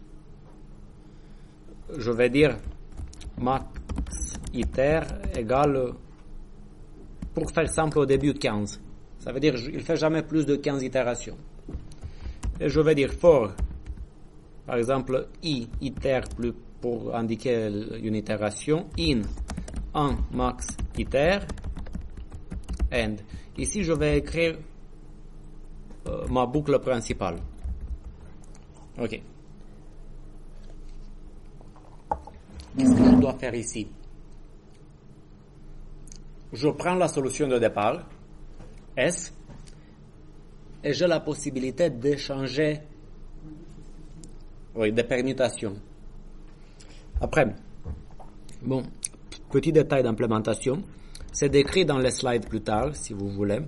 Je vais dire max iter égale, pour faire simple au début, 15. Ça veut dire qu'il ne fait jamais plus de 15 itérations. Et je vais dire for, par exemple, i iter plus pour indiquer une itération, in 1 max iter, end. Ici, je vais écrire ma boucle principale. Ok. Qu'est-ce que je dois faire ici? Je prends la solution de départ, S, et j'ai la possibilité d'échanger des permutations. Après, bon, petit détail d'implémentation, c'est décrit dans les slides plus tard, si vous voulez,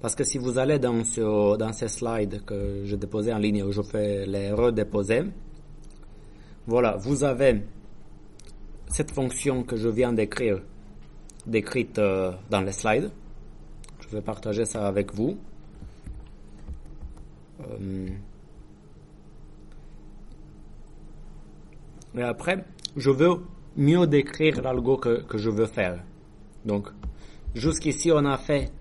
parce que si vous allez dans ces slides que je déposais en ligne, où je fais les redéposer, voilà, vous avez cette fonction que je viens d'écrire, décrite dans les slides. Je vais partager ça avec vous. Et après, je veux mieux décrire l'algo que je veux faire. Donc, jusqu'ici, on a fait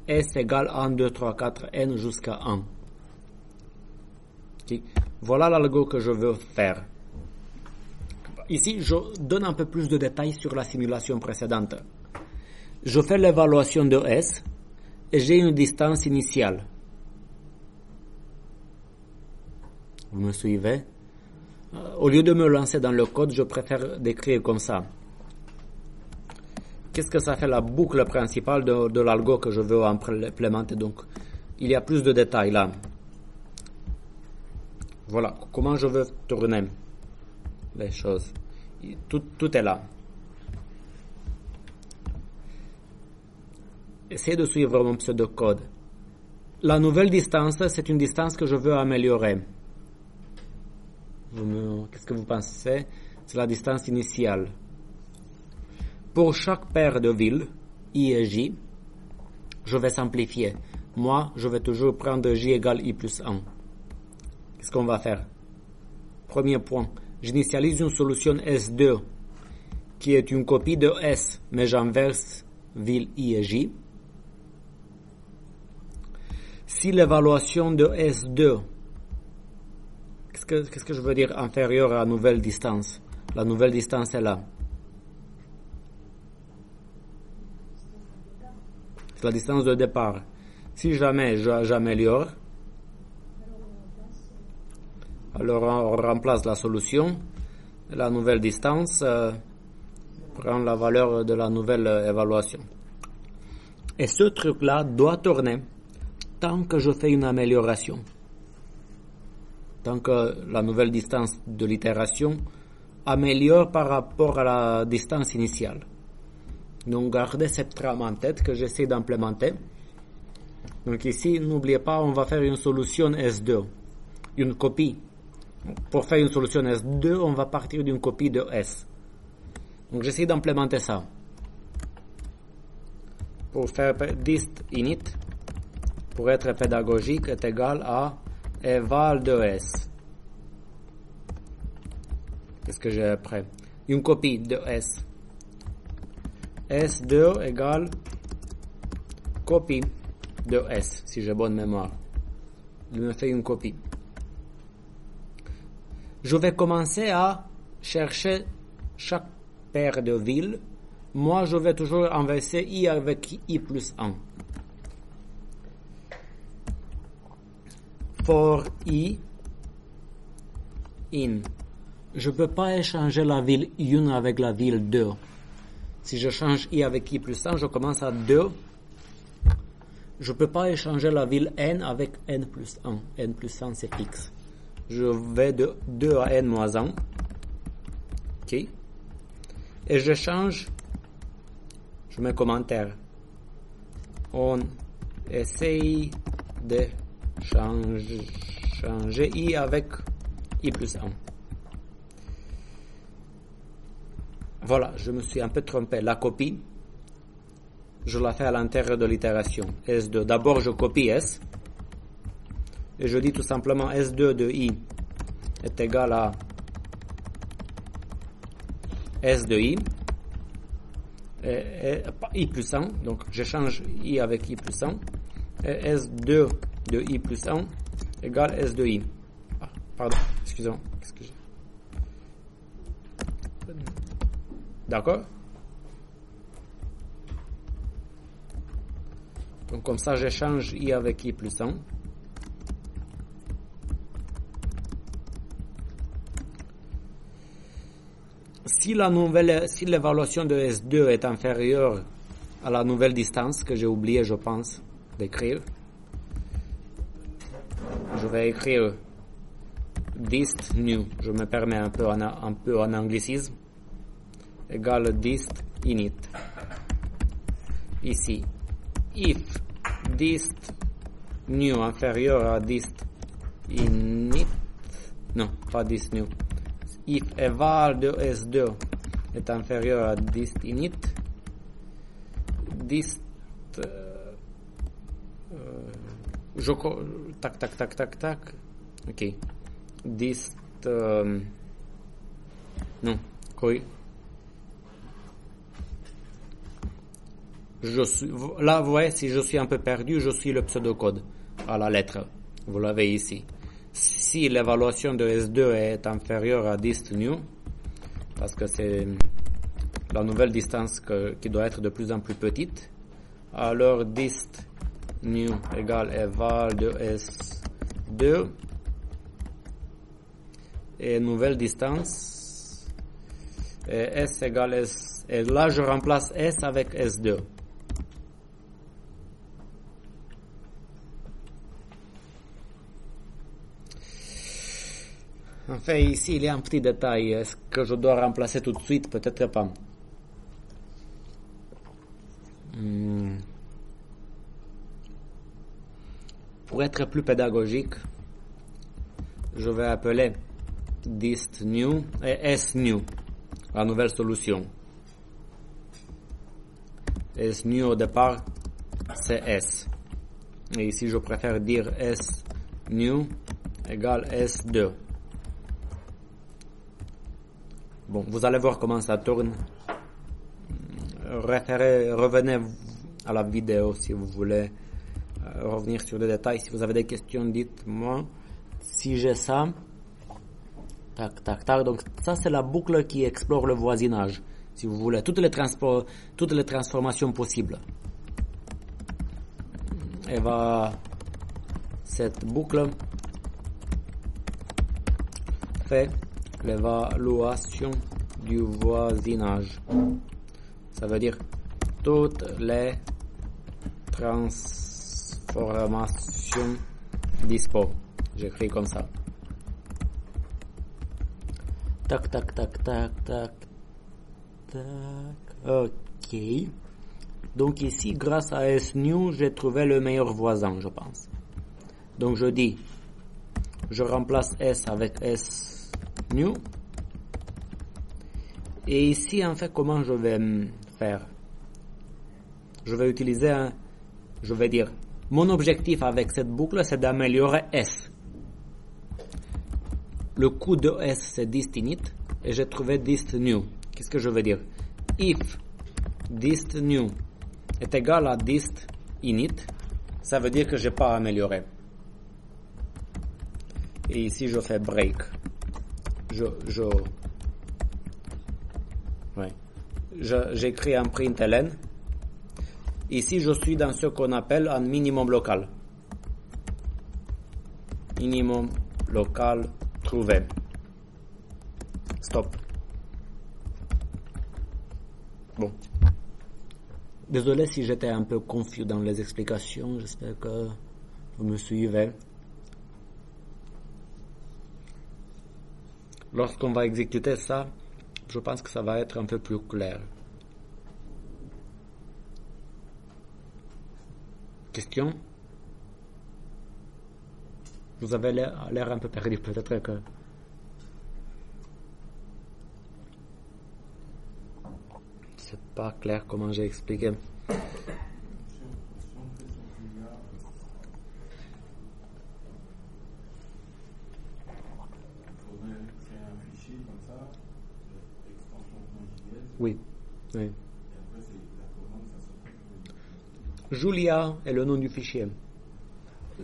S égale 1, 2, 3, 4, N jusqu'à 1. Okay. Voilà l'algo que je veux faire. Ici, je donne un peu plus de détails sur la simulation précédente. Je fais l'évaluation de S et j'ai une distance initiale. Vous me suivez? Au lieu de me lancer dans le code, je préfère décrire comme ça. Qu'est-ce que ça fait la boucle principale de l'algo que je veux implémenter? Donc, il y a plus de détails là. Voilà, comment je veux tourner les choses. Tout est là. Essayez de suivre mon pseudocode. La nouvelle distance, c'est une distance que je veux améliorer. Qu'est-ce que vous pensez? C'est la distance initiale. Pour chaque paire de villes, I et J, je vais simplifier. Moi, je vais toujours prendre J égale I plus 1. Qu'est-ce qu'on va faire? Premier point, j'initialise une solution S2 qui est une copie de S, mais j'inverse ville I et J. Si l'évaluation de S2, qu'est-ce que je veux dire inférieur à la nouvelle distance? La nouvelle distance est là. C'est la distance de départ. Si jamais j'améliore, alors on remplace la solution. La nouvelle distance prend la valeur de la nouvelle évaluation. Et ce truc-là doit tourner tant que je fais une amélioration. Tant que la nouvelle distance de l'itération améliore par rapport à la distance initiale. Donc gardez cette trame en tête que j'essaie d'implémenter. Donc ici, n'oubliez pas, on va faire une solution S2, une copie. Pour faire une solution S2, on va partir d'une copie de S. Donc j'essaie d'implémenter ça. Pour faire dist init, pour être pédagogique, est égal à eval de S. Qu'est-ce que j'ai après? Une copie de S. S2 égale copie de S, si j'ai bonne mémoire. Il me fait une copie. Je vais commencer à chercher chaque paire de villes. Moi, je vais toujours inverser I avec I plus 1. For I in. Je ne peux pas échanger la ville 1 avec la ville 2. Si je change I avec I plus 1, je commence à 2. Je ne peux pas échanger la ville N avec N plus 1. N plus 1, c'est X. Je vais de 2 à N moins 1. OK. Et je change. Je mets commentaire. On essaye de changer I avec I plus 1. Voilà, je me suis un peu trompé. La copie, je la fais à l'intérieur de l'itération. S2. D'abord, je copie S. Et je dis tout simplement S2 de I est égal à S de I. Et I plus 1. Donc, je change I avec I plus 1. Et S2 de I plus 1 égale S de I. Ah, pardon, excusez-moi. Qu'est-ce que j'ai? D'accord? Donc comme ça, j'échange I avec I plus 1. Si l'évaluation de S2 est inférieure à la nouvelle distance, que j'ai oublié, je pense, d'écrire, je vais écrire dist new. Je me permets un peu en anglicisme. Égale dist init. Ici, if dist new inférieur à dist init, non, pas dist new, if eval de S2 est inférieur à dist init, dist tac, ok, dist non, oui. Là, vous voyez, si je suis un peu perdu, je suis le pseudocode à la lettre. Vous l'avez ici. Si l'évaluation de S2 est inférieure à dist new, parce que c'est la nouvelle distance qui doit être de plus en plus petite, alors dist new égale eval de S2 et nouvelle distance et S égale S. Et là, je remplace S avec S2. En fait, ici, il y a un petit détail. Est-ce que je dois remplacer tout de suite? Peut-être pas. Pour être plus pédagogique, je vais appeler dist new et S new, la nouvelle solution. S new au départ, c'est S. Et ici, je préfère dire S new égale S2. Bon, vous allez voir comment ça tourne. Revenez à la vidéo si vous voulez revenir sur les détails. Si vous avez des questions, dites-moi. Si j'ai ça, tac. Donc ça, c'est la boucle qui explore le voisinage. Si vous voulez, toutes les transformations possibles. Et cette boucle fait l'évaluation du voisinage. Ça veut dire toutes les transformations dispo. J'écris comme ça. Tac. Ok. Donc ici, grâce à SNew, j'ai trouvé le meilleur voisin, je pense. Donc je dis, je remplace S avec SNew. Et ici, en fait, comment je vais faire? Je vais utiliser je vais dire, mon objectif avec cette boucle, c'est d'améliorer S. le coût de S c'est dist init et j'ai trouvé dist new. Qu'est-ce que je veux dire? If dist new est égal à dist init, ça veut dire que j'ai pas amélioré. Et ici je fais break. J'écris un println. Ici je suis dans ce qu'on appelle un minimum local. Minimum local trouvé. Stop. Bon. Désolé si j'étais un peu confus dans les explications. J'espère que vous me suivez. Lorsqu'on va exécuter ça, je pense que ça va être un peu plus clair. Question? Vous avez l'air un peu perdu, peut-être que... C'est pas clair comment j'ai expliqué. Si on fait sur Julia, il faudrait créer un fichier comme ça, extension.js. Oui. Et après, c'est la commande, ça se fait. Julia est le nom du fichier.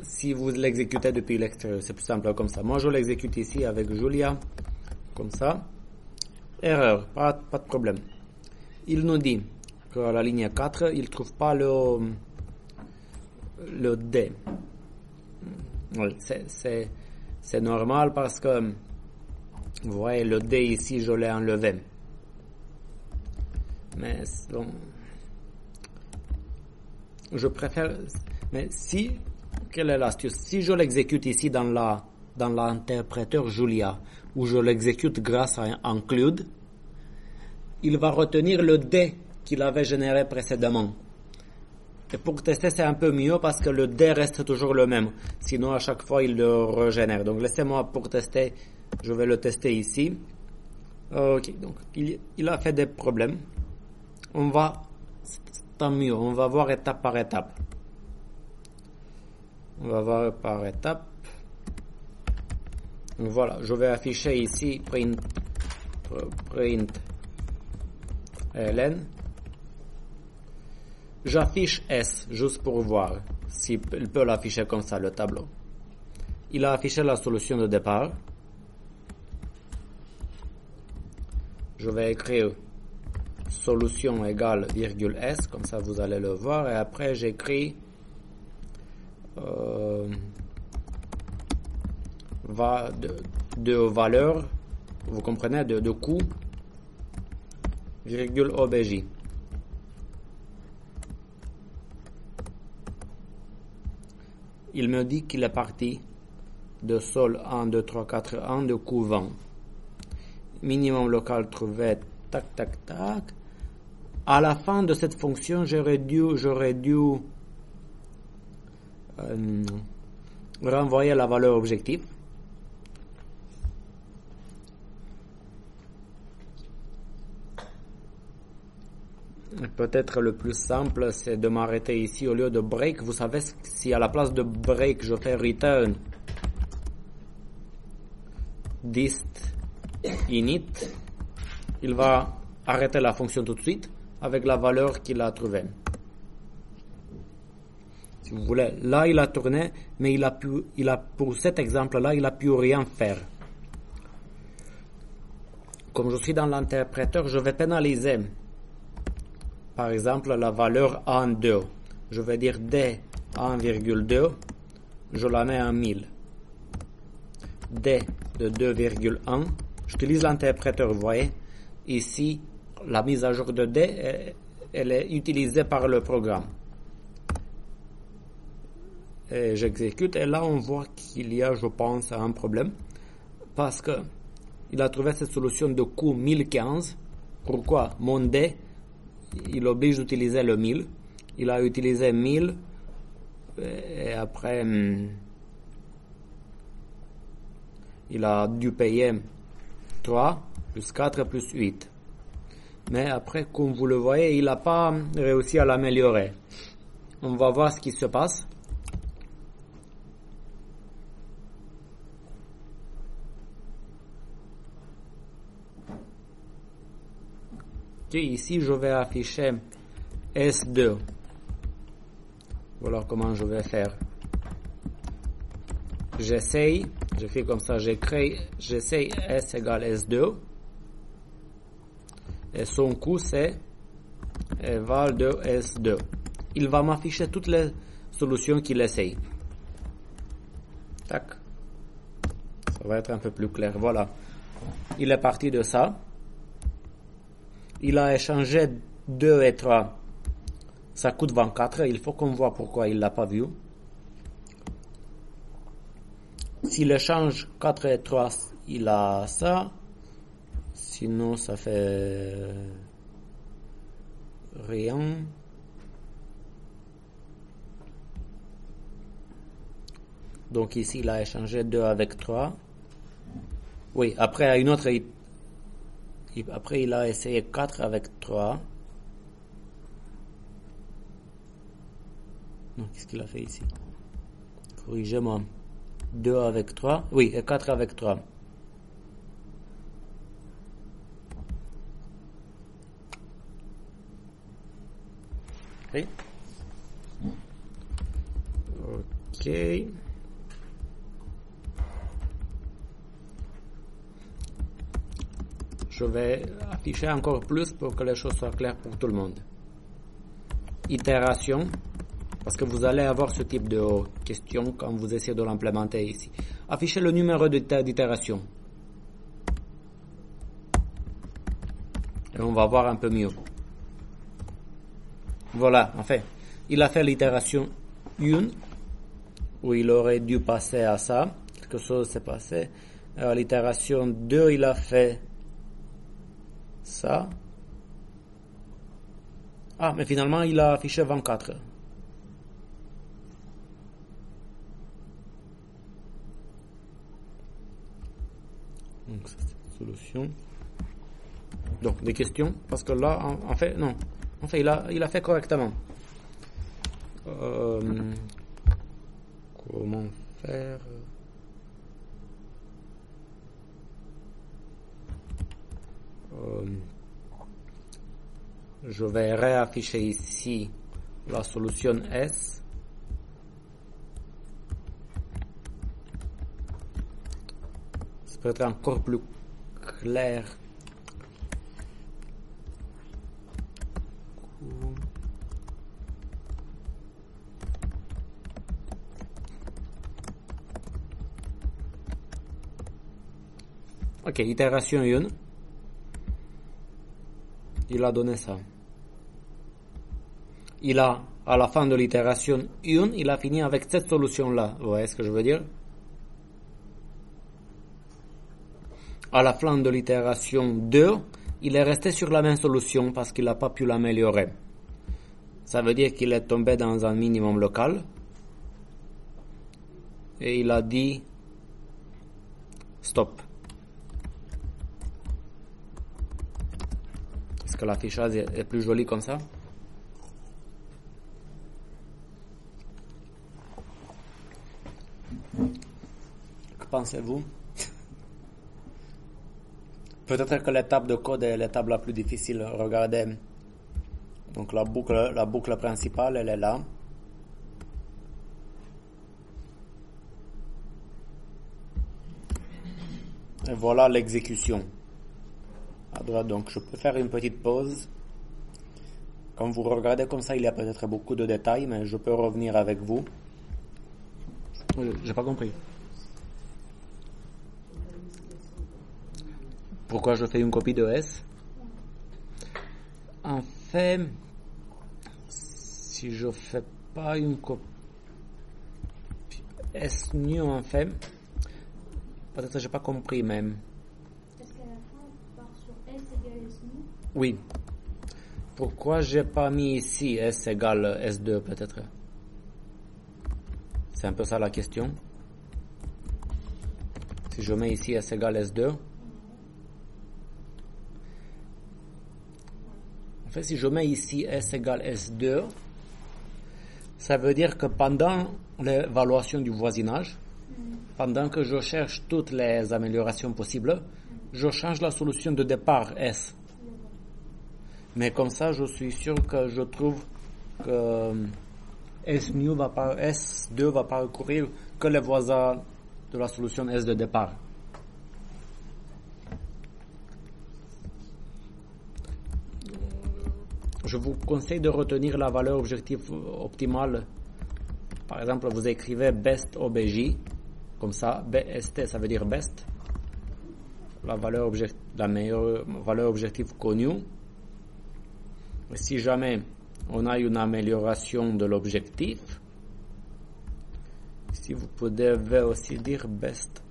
Si vous l'exécutez depuis l'extérieur, c'est plus simple comme ça. Moi, je l'exécute ici avec Julia, comme ça. Erreur, pas de problème. Il nous dit qu'à la ligne 4, il ne trouve pas le D. Oui, c'est normal parce que, vous voyez, le D ici, je l'ai enlevé. Mais bon, je préfère... Mais si... Quelle est l'astuce? Si je l'exécute ici dans l'interpréteur Julia, où je l'exécute grâce à include, il va retenir le D qu'il avait généré précédemment. Et pour tester, c'est un peu mieux parce que le D reste toujours le même. Sinon, à chaque fois, il le régénère. Donc, laissez-moi pour tester. Je vais le tester ici. Ok, donc, il a fait des problèmes. Tant mieux. On va voir étape par étape. On va voir par étape. Donc voilà, je vais afficher ici print ln. J'affiche S juste pour voir s'il peut l'afficher comme ça, le tableau. Il a affiché la solution de départ. Je vais écrire solution égale virgule S, comme ça vous allez le voir, et après j'écris de valeur, vous comprenez, de coût, virgule OBJ. Il me dit qu'il est parti de sol 1, 2, 3, 4, 1 de coût 20. Minimum local trouvé, tac, tac, tac. À la fin de cette fonction, j'aurais dû renvoyer la valeur objective. Peut-être le plus simple, c'est de m'arrêter ici au lieu de break. Vous savez, si à la place de break, je fais return dist init, il va arrêter la fonction tout de suite avec la valeur qu'il a trouvée. Si vous voulez, là il a tourné, mais pour cet exemple-là, il a pu rien faire. Comme je suis dans l'interpréteur, je vais pénaliser, par exemple, la valeur 1,2. Je vais dire D 1,2, je la mets en 1000. D de 2,1, j'utilise l'interpréteur, vous voyez. Ici, la mise à jour de D, elle est utilisée par le programme. Et j'exécute, et là on voit qu'il y a, je pense, un problème. Parce que il a trouvé cette solution de coût 1015. Pourquoi? Mon D, il oblige d'utiliser le 1000. Il a utilisé 1000, et après, il a dû payer 3, plus 4, plus 8. Mais après, comme vous le voyez, il n'a pas réussi à l'améliorer. On va voir ce qui se passe. Ok, ici je vais afficher S2. Voilà comment je vais faire. J'essaye, je fais comme ça, j'essaye S égale S2. Et son coût c'est val de S2. Il va m'afficher toutes les solutions qu'il essaye. Tac. Ça va être un peu plus clair. Voilà. Il est parti de ça. Il a échangé 2 et 3. Ça coûte 24. Il faut qu'on voit pourquoi il ne l'a pas vu. S'il échange 4 et 3, il a ça. Sinon, ça fait rien. Donc ici, il a échangé 2 avec 3. Oui, après, à une autre, après, il a essayé 4 avec 3. Non, qu'est-ce qu'il a fait ici? Corrigez-moi. 2 avec 3. Oui, et 4 avec 3. Oui. Ok. Je vais afficher encore plus pour que les choses soient claires pour tout le monde. Itération, parce que vous allez avoir ce type de questions quand vous essayez de l'implémenter ici. Affichez le numéro d'itération. Et on va voir un peu mieux. Voilà, en fait, il a fait l'itération 1, où il aurait dû passer à ça. Quelque chose s'est passé. Alors, l'itération 2, il a fait ça. Ah, mais finalement, il a affiché 24. Donc, c'est cette solution. Donc, des questions? Parce que là, en fait, non. En fait, il a fait correctement. Comment faire? Je vais réafficher ici la solution S. Ça peut être encore plus clair. Ok, itération 1. Il a donné ça. Il a, à la fin de l'itération 1, il a fini avec cette solution-là. Vous voyez ce que je veux dire? À la fin de l'itération 2, il est resté sur la même solution parce qu'il n'a pas pu l'améliorer. Ça veut dire qu'il est tombé dans un minimum local. Et il a dit stop. Est-ce que l'affichage est plus joli comme ça? Que pensez-vous? Peut-être que l'étape de code est l'étape la plus difficile. Regardez. Donc la boucle principale, elle est là. Et voilà l'exécution. À droite, donc je peux faire une petite pause. Quand vous regardez comme ça, il y a peut-être beaucoup de détails, mais je peux revenir avec vous. J'ai pas compris. Pourquoi je fais une copie de S? En fait, si je fais pas une copie S new, en fait, peut-être que j'ai pas compris même. Parce qu'à la fin, on part sur S égale S new. Oui. Pourquoi j'ai pas mis ici S égale S2 peut-être? C'est un peu ça la question. Si je mets ici S égale S2. En fait, si je mets ici S égale S2, ça veut dire que pendant l'évaluation du voisinage, pendant que je cherche toutes les améliorations possibles, je change la solution de départ S. Mais comme ça, je suis sûr que je trouve que S2 va parcourir que les voisins de la solution S de départ. Je vous conseille de retenir la valeur objective optimale. Par exemple, vous écrivez best OBJ, comme ça, BST, ça veut dire best, la meilleure valeur objective connue. Et si jamais on a une amélioration de l'objectif, si vous pouvez aussi dire best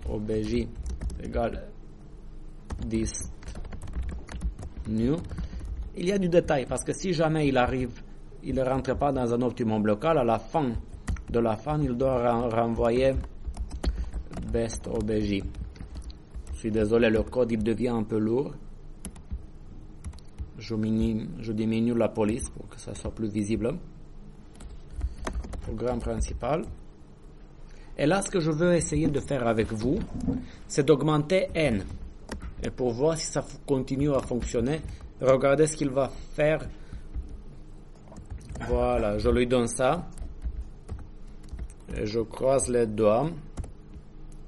OBJ égale dist new. Il y a du détail parce que si jamais il ne rentre pas dans un optimum local, à la fin de la fin, il doit renvoyer best OBJ. Je suis désolé, le code il devient un peu lourd. Je diminue la police pour que ça soit plus visible. Programme principal. Et là, ce que je veux essayer de faire avec vous, c'est d'augmenter n. Et pour voir si ça continue à fonctionner, regardez ce qu'il va faire. Voilà, je lui donne ça. Et je croise les doigts.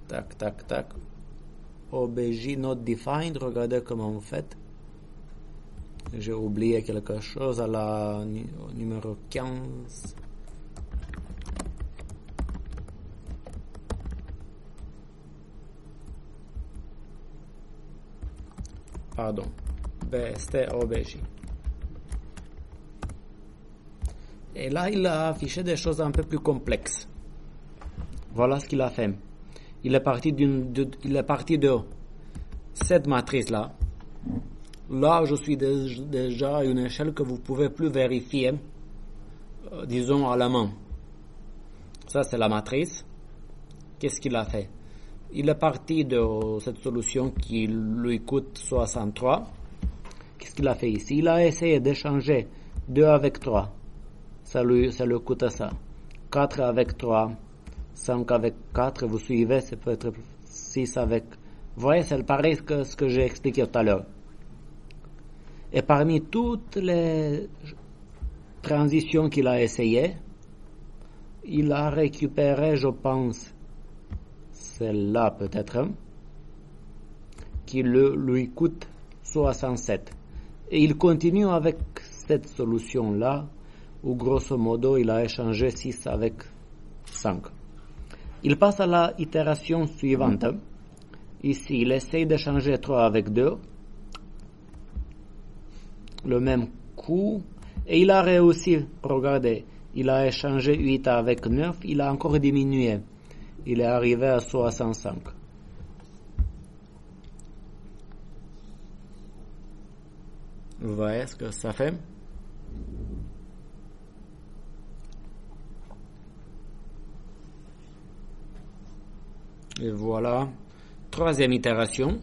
Tac, tac, tac. OBJ not defined. Regardez comment vous faites. J'ai oublié quelque chose à la numéro 15. Pardon. BST OBJ. Et là, il a affiché des choses un peu plus complexes. Voilà ce qu'il a fait. Il est parti de cette matrice-là. Là, je suis déjà à une échelle que vous pouvez plus vérifier, disons à la main. Ça, c'est la matrice. Qu'est-ce qu'il a fait? Il est parti de cette solution qui lui coûte 63. Qu'est-ce qu'il a fait ici? Il a essayé d'échanger 2 avec 3. Ça lui coûte ça. 4 avec 3. 5 avec 4. Vous suivez, ça peut être 6 avec... Vous voyez, c'est pareil que ce que j'ai expliqué tout à l'heure. Et parmi toutes les transitions qu'il a essayées, il a récupéré, je pense, celle-là peut-être, qui lui coûte 67. Et il continue avec cette solution-là, où grosso modo il a échangé 6 avec 5. Il passe à la itération suivante. Ici, il essaye d'échanger 3 avec 2. Le même coup. Et il a réussi. Regardez, il a échangé 8 avec 9. Il a encore diminué. Il est arrivé à 65. Vous voyez ce que ça fait? Et voilà. Troisième itération.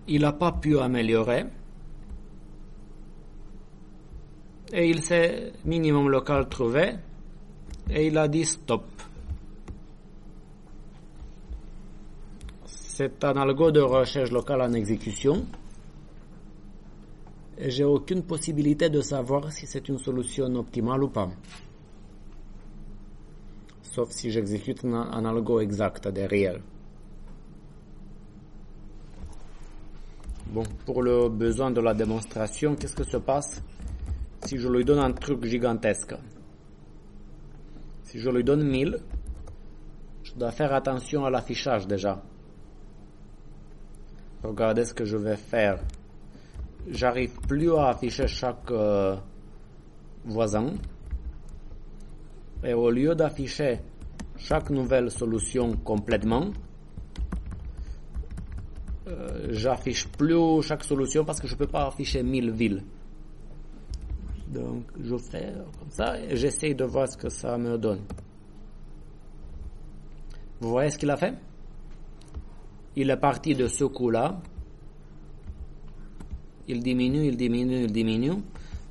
Il n'a pas pu améliorer. Et il s'est minimum local trouvé. Et il a dit stop. C'est un algo de recherche locale en exécution. Et j'ai aucune possibilité de savoir si c'est une solution optimale ou pas. Sauf si j'exécute un algo exact derrière. Bon, pour le besoin de la démonstration, qu'est-ce que se passe si je lui donne un truc gigantesque? Si je lui donne 1000, je dois faire attention à l'affichage déjà. Regardez ce que je vais faire. J'arrive plus à afficher chaque voisin. Et au lieu d'afficher chaque nouvelle solution complètement, j'affiche plus chaque solution parce que je ne peux pas afficher 1000 villes. Donc je fais comme ça et j'essaie de voir ce que ça me donne. Vous voyez ce qu'il a fait? Il est parti de ce coup-là. Il diminue.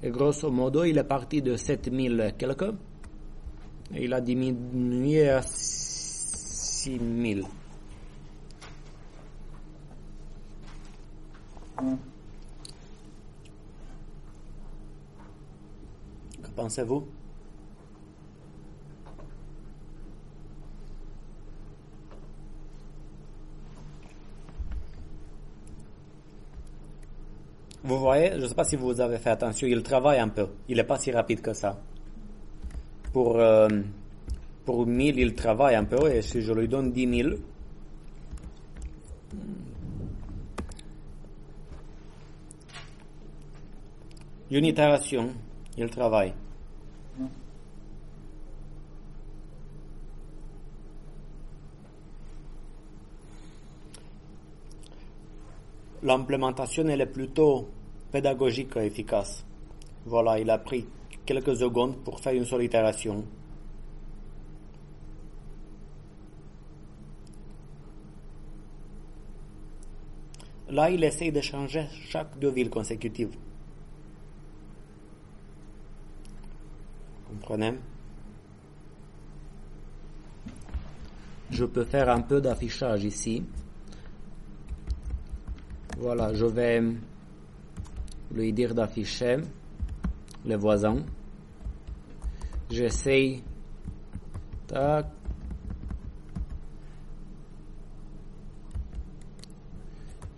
Et grosso modo, il est parti de 7000 quelques. Et il a diminué à 6000. Que pensez-vous? Vous voyez, je ne sais pas si vous avez fait attention, il travaille un peu. Il n'est pas si rapide que ça. Pour 1000, il travaille un peu, et si je lui donne 10 000, une itération, il travaille. L'implémentation, elle est plutôt pédagogique et efficace. Voilà, il a pris quelques secondes pour faire une seule itération. Là, il essaye de changer chaque 2 villes consécutives. Comprenez? Je peux faire un peu d'affichage ici. Voilà, je vais lui dire d'afficher les voisins. J'essaye. Tac.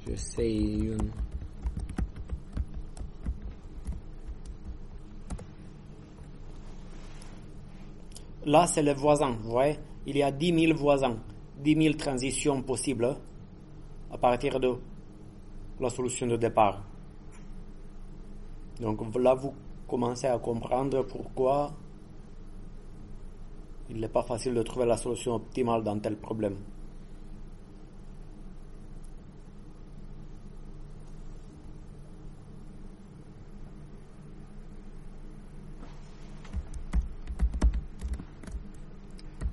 J'essaye une. Là, c'est les voisins, vous voyez? Il y a 10 000 voisins, 10 000 transitions possibles à partir de la solution de départ. Donc là, vous commencez à comprendre pourquoi il n'est pas facile de trouver la solution optimale dans tel problème.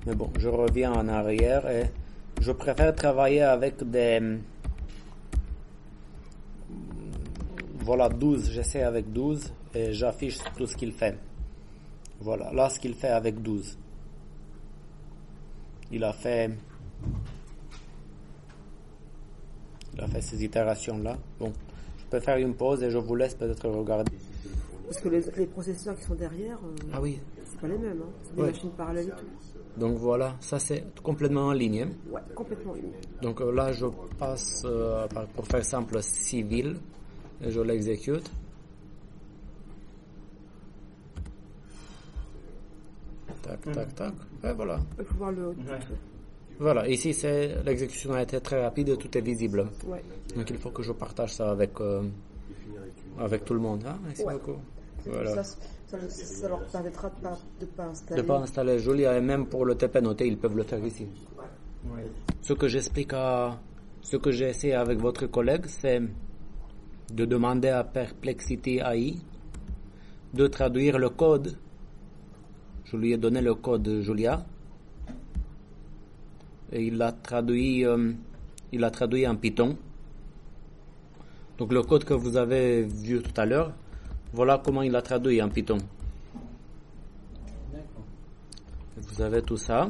Mais bon, je reviens en arrière et je préfère travailler avec des... Voilà, 12, j'essaie avec 12 et j'affiche tout ce qu'il fait. Voilà, là ce qu'il fait avec 12. Il a fait ces itérations-là. Bon, je peux faire une pause et je vous laisse peut-être regarder. Parce que les processeurs qui sont derrière, Ah oui. c'est pas les mêmes, hein. C'est des Ouais. machines parallèles et tout. Donc voilà, ça c'est complètement en ligne. Ouais, complètement ligne. Donc là, je passe, pour faire simple, civil, et je l'exécute. Tac, tac, tac. Et voilà. Il faut voir le... Voilà, ici, l'exécution a été très rapide et tout est visible. Ouais. Donc il faut que je partage ça avec tout le monde. Ah, merci Ouais. beaucoup. Voilà. Ça leur permettra de pas installer. De ne pas installer Julia, et même pour le TP noté, ils peuvent le faire ici. Ce que j'ai essayé avec votre collègue, c'est de demander à Perplexity AI de traduire le code. Je lui ai donné le code de Julia et il l'a traduit en Python. Donc le code que vous avez vu tout à l'heure, voilà comment il l'a traduit en Python. Vous avez tout ça.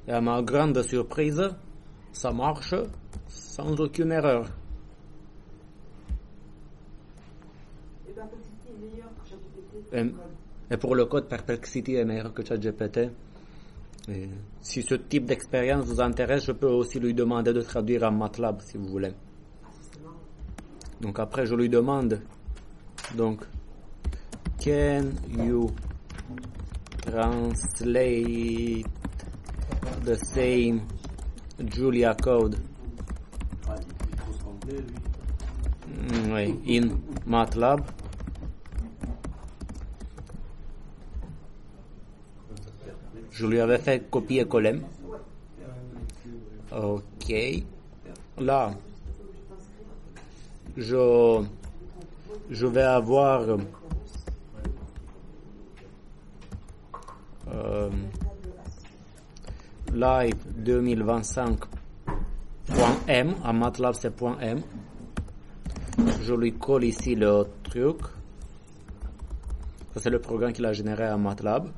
Et à ma grande surprise, ça marche sans aucune erreur. Et Perplexity est meilleur que ChatGPT. Et pour le code, Perplexity est meilleur que ChatGPT. Et si ce type d'expérience vous intéresse, je peux aussi lui demander de traduire en MATLAB si vous voulez. Donc après, je lui demande, donc, can you translate the same Julia code in MATLAB? Je lui avais fait copier-coller. Ok. Là, je vais avoir live 2025.m. En MATLAB, c'est .m. Je lui colle ici le truc. Ça, c'est le programme qu'il a généré en MATLAB.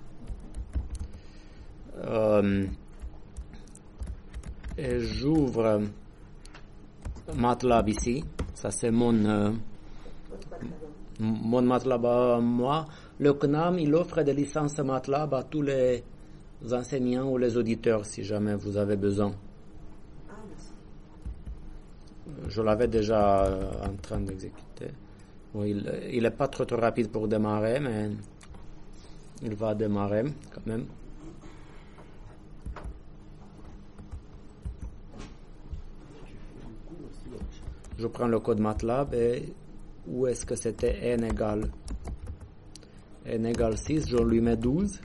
Et j'ouvre MATLAB ici. Ça, c'est mon MATLAB à moi. Le CNAM, il offre des licences MATLAB à tous les enseignants ou les auditeurs, si jamais vous avez besoin. Ah, merci. Je l'avais déjà en train d'exécuter. Bon, il n'est pas trop rapide pour démarrer, mais il va démarrer quand même. Je prends le code MATLAB et où est-ce que c'était n égale 6, je lui mets 12.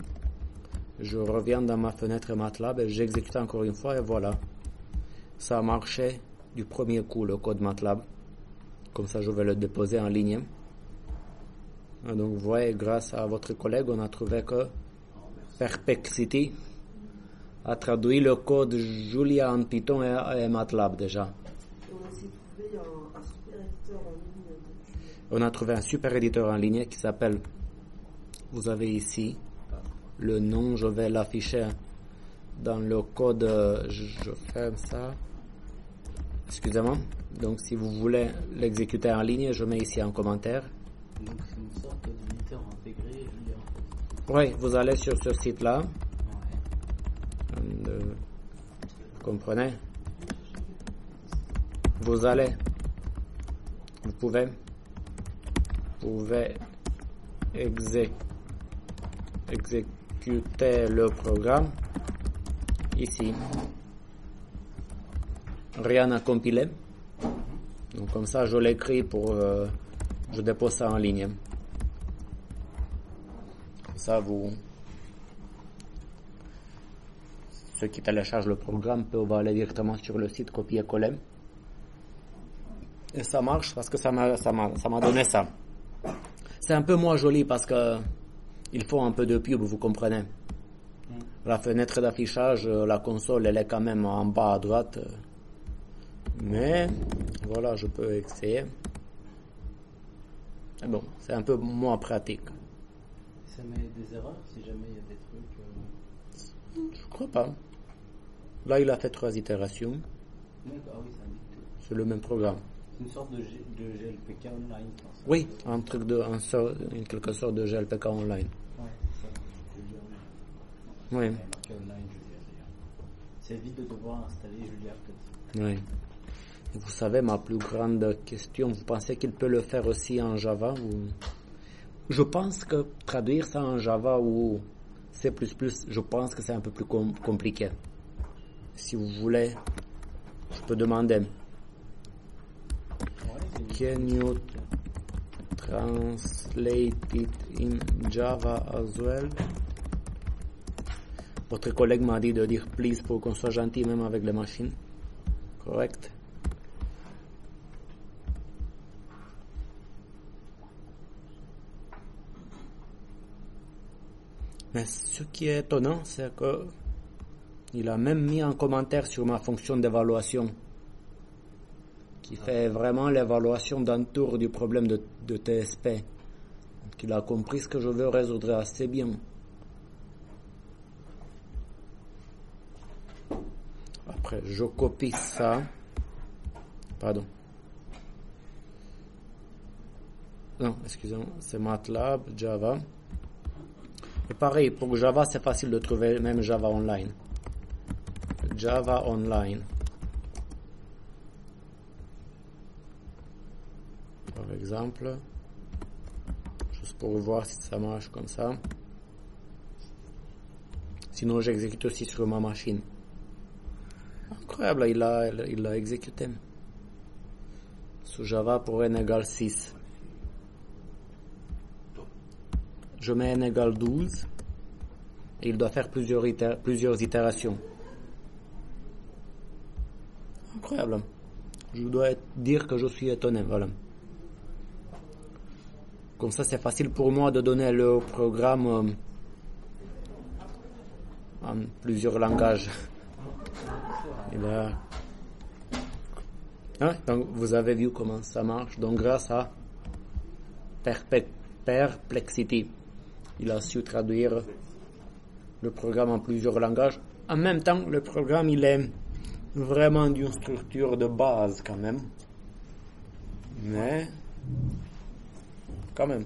Je reviens dans ma fenêtre MATLAB et j'exécute encore une fois et voilà. Ça a marché du premier coup le code MATLAB. Comme ça je vais le déposer en ligne. Et donc vous voyez, grâce à votre collègue, on a trouvé que Perplexity a traduit le code Julia en Python et MATLAB déjà. On a aussi trouvé un super éditeur en ligne. On a trouvé un super éditeur en ligne qui s'appelle, vous avez ici le nom, je vais l'afficher dans le code, je ferme ça, excusez-moi. Donc si vous voulez l'exécuter en ligne, je mets ici un commentaire. Donc c'est une sorte d'éditeur intégré, Julia. Oui, vous allez sur ce site-là. Ouais. Vous comprenez? Vous pouvez exécuter le programme ici. Rien à compiler. Donc comme ça, je l'écris pour je dépose ça en ligne. Comme ça, ceux qui téléchargent le programme peuvent aller directement sur le site, copier-coller. Et ça marche parce que ça m'a donné ça. C'est un peu moins joli parce que il faut un peu de pub, vous comprenez. La fenêtre d'affichage, la console, elle est quand même en bas à droite. Mais voilà, je peux essayer. Et bon, c'est un peu moins pratique. Ça met des erreurs si jamais il y a des trucs. Je crois pas. Là, il a fait 3 itérations. D'accord, ah oui, ça indique tout. C'est le même programme. C'est une sorte de GLPK online. Oui, en quelque sorte de GLPK online. Ouais, c'est ça. Julia. Oui. Marqué online, Julia d'ailleurs. Ça évite de devoir installer Julia peut-être. Oui. Et vous savez, ma plus grande question, vous pensez qu'il peut le faire aussi en Java ou... Je pense que traduire ça en Java ou C++, je pense que c'est un peu plus compliqué. Si vous voulez, je peux demander. Can you translate it in Java as well? Votre collègue m'a dit de dire please pour qu'on soit gentil même avec les machines. Correct? Mais ce qui est étonnant, c'est que il a même mis un commentaire sur ma fonction d'évaluation qui fait vraiment l'évaluation d'un tour du problème de TSP. Donc, il a compris ce que je veux résoudre assez bien. Après, je copie ça. Pardon. Non, excusez-moi, c'est MATLAB, Java. Et pareil, pour Java, c'est facile de trouver même Java Online. Java Online. Par exemple. Juste pour voir si ça marche comme ça. Sinon, j'exécute aussi sur ma machine. Incroyable, il l'a exécuté. Sous Java pour n égale 6. Je mets n égale 12 et il doit faire plusieurs itérations. Incroyable. Je dois dire que je suis étonné. Voilà. Comme ça, c'est facile pour moi de donner le programme en plusieurs langages. Et là... donc vous avez vu comment ça marche. Donc grâce à Perplexity, il a su traduire le programme en plusieurs langages. En même temps, le programme, il est vraiment d'une structure de base quand même. Mais, quand même.